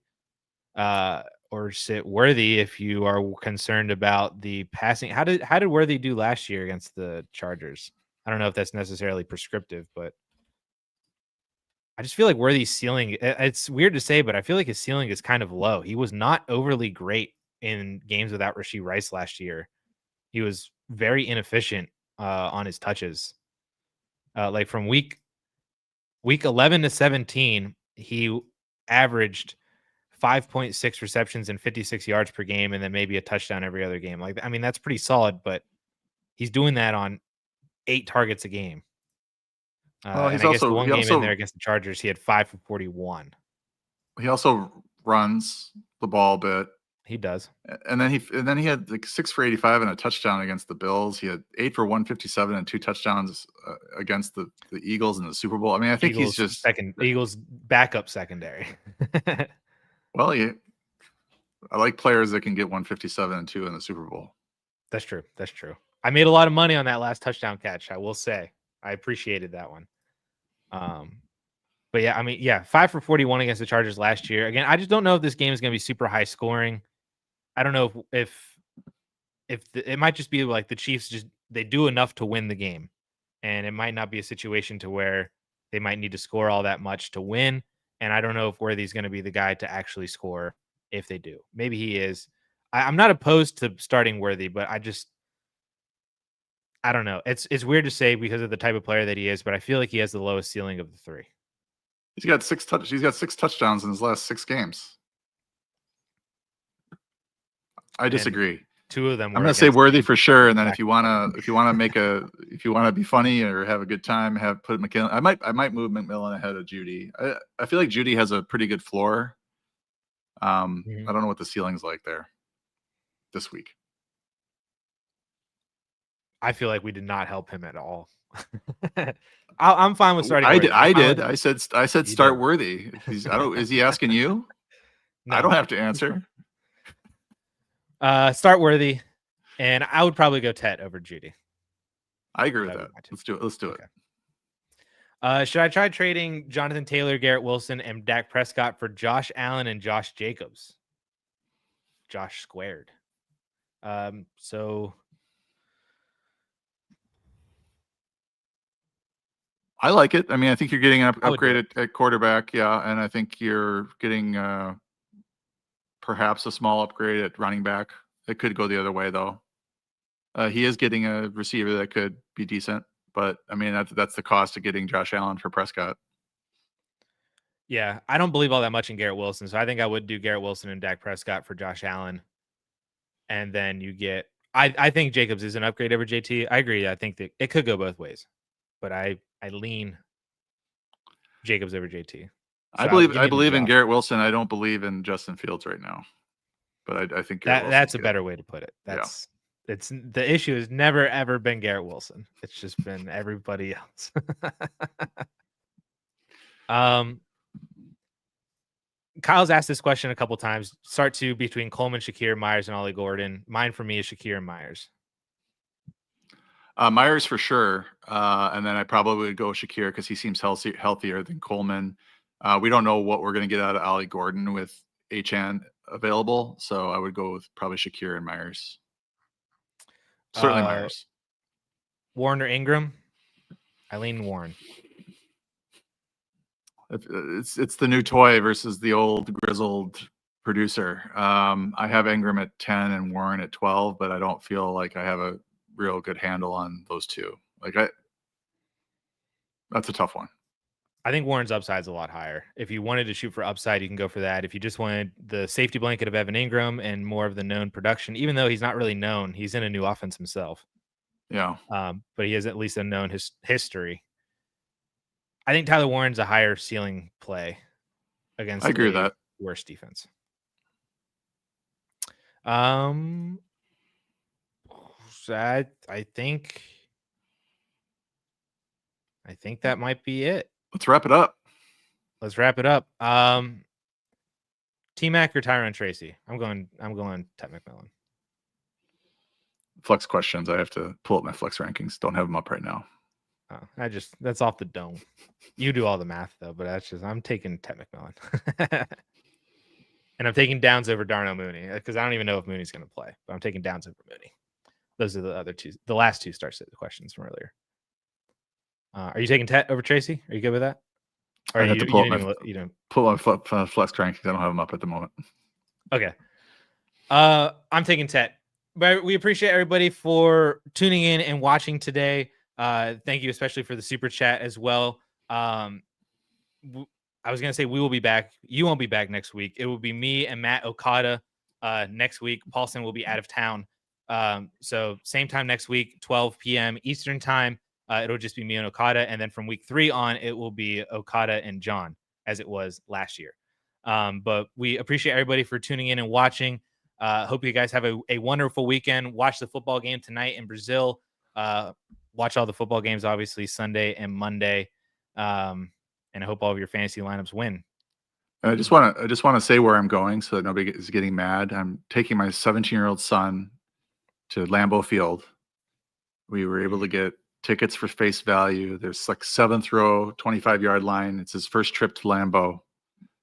S1: Or sit Worthy if you are concerned about the passing. How did Worthy do last year against the Chargers? I don't know if that's necessarily prescriptive, but I just feel like Worthy's ceiling, it's weird to say, but I feel like his ceiling is kind of low. He was not overly great in games without Rashee Rice last year. He was very inefficient on his touches. Like from week 11 to 17, he averaged 5.6 receptions and 56 yards per game, and then maybe a touchdown every other game. Like, I mean, that's pretty solid, but he's doing that on 8 targets a game.
S2: Well,
S1: and I guess the one game in there against the Chargers, he had 5 for 41.
S2: He also runs the ball a bit.
S1: He does.
S2: And then he had like 6 for 85 and a touchdown against the Bills. He had 8 for 157 and 2 touchdowns against the Eagles in the Super Bowl. I mean, I think
S1: Eagles
S2: he's just
S1: Eagles backup secondary.
S2: Well, yeah, I like players that can get 157 and 2 in the Super Bowl.
S1: That's true. That's true. I made a lot of money on that last touchdown catch. I will say, I appreciated that one. But yeah, I mean, yeah, 5 for 41 against the Chargers last year. Again, I just don't know if this game is going to be super high scoring. I don't know if it might just be like the Chiefs they do enough to win the game, and it might not be a situation to where they might need to score all that much to win. And I don't know if Worthy's going to be the guy to actually score if they do. Maybe he is. I'm not opposed to starting Worthy, but I don't know. It's weird to say because of the type of player that he is, but I feel like he has the lowest ceiling of the 3.
S2: He's got 6 touchdowns in his last 6 games. I disagree.
S1: And 2 of them were
S2: I'm going to say Worthy for sure, and then if you want to be funny or have a good time, put McMillan. I might move McMillan ahead of Jeudy. I feel like Jeudy has a pretty good floor. I don't know what the ceiling's like there this week.
S1: I feel like we did not help him at all. I'm fine with starting.
S2: I did. I said start Worthy. Is he asking you? No. I don't have to answer.
S1: Start Worthy, and I would probably go Tet over Jeudy.
S2: I agree with that. Let's do
S1: it. Should I try trading Jonathan Taylor, Garrett Wilson, and Dak Prescott for Josh Allen and Josh Jacobs? Josh squared. So
S2: I like it. I mean, I think you're getting an upgrade at quarterback, yeah, and I think you're getting perhaps a small upgrade at running back. It could go the other way though. He is getting a receiver that could be decent, but I mean that's the cost of getting Josh Allen for Prescott.
S1: Yeah, I don't believe all that much in Garrett Wilson, so I think I would do Garrett Wilson and Dak Prescott for Josh Allen, and then you get. I think Jacobs is an upgrade over JT. I agree. I think that it could go both ways, but I lean Jacobs over JT. So
S2: I believe in Garrett Wilson. I don't believe in Justin Fields right now, but I think
S1: that's a better way to put it. It's the issue has never ever been Garrett Wilson. It's just been everybody else. Kyle's asked this question a couple times. Start two between Coleman, Shakir, Myers, and Ollie Gordon. Mine for me is Shakir and Myers.
S2: Myers for sure, and then I probably would go Shakir because he seems healthier than Coleman. We don't know what we're going to get out of Ollie Gordon with Achane available, so I would go with probably Shakir and Myers. Certainly Myers.
S1: Warren or Ingram? I lean Warren.
S2: It's the new toy versus the old grizzled producer. I have Ingram at 10 and Warren at 12, but I don't feel like I have a real good handle on those two. That's a tough one.
S1: I think Warren's upside is a lot higher. If you wanted to shoot for upside, you can go for that. If you just wanted the safety blanket of Evan Ingram and more of the known production, even though he's not really known, he's in a new offense himself.
S2: Yeah.
S1: But he has at least a known history. I think Tyler Warren's a higher ceiling play against
S2: I agree with that.
S1: Worse defense. I think that might be it.
S2: Let's wrap it up.
S1: T-Mac or Tyron Tracy? I'm going Ted McMillan.
S2: Flex questions. I have to pull up my flex rankings. Don't have them up right now.
S1: Oh, that's off the dome. You do all the math though, but I'm taking Ted McMillan. And I'm taking Downs over Darnell Mooney because I don't even know if Mooney's going to play, but I'm taking Downs over Mooney. Those are the last two start questions from earlier. Are you taking Ted over Tracy? Are you good with that? Or
S2: I have to pull up my flex rankings. I don't have them up at the moment.
S1: Okay. I'm taking Ted. But we appreciate everybody for tuning in and watching today. Thank you, especially for the super chat as well. I was going to say we will be back. You won't be back next week. It will be me and Matt Okada next week. Paulson will be out of town. So same time next week, 12 p.m. Eastern time. It'll just be me and Okada. And then from week 3 on, it will be Okada and John as it was last year. But we appreciate everybody for tuning in and watching. Hope you guys have a wonderful weekend. Watch the football game tonight in Brazil. Watch all the football games, obviously, Sunday and Monday. And I hope all of your fantasy lineups win.
S2: I just want to say where I'm going so that nobody is getting mad. I'm taking my 17-year-old son to Lambeau Field. We were able to get tickets for face value. There's like 7th row, 25-yard line. It's his first trip to Lambeau.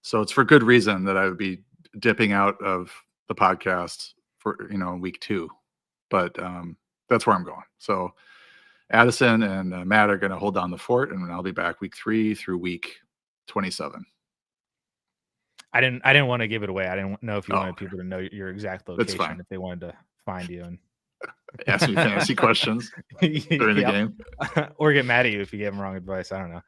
S2: So it's for good reason that I would be dipping out of the podcast for, week 2. But that's where I'm going. So Addison and Matt are going to hold down the fort, and I'll be back week 3 through week 27.
S1: I didn't want to give it away. I didn't know if you wanted people to know your exact location if they wanted to find you and
S2: ask me fantasy questions during the game,
S1: or get mad at you if you give them wrong advice. I don't know.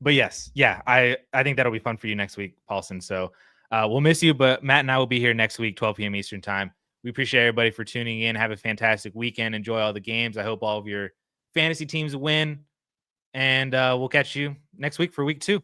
S1: But yes, yeah, I think that'll be fun for you next week, Paulson. So we'll miss you, but Matt and I will be here next week, 12 p.m. Eastern time. We appreciate everybody for tuning in. Have a fantastic weekend. Enjoy all the games. I hope all of your fantasy teams win. And we'll catch you next week for week 2.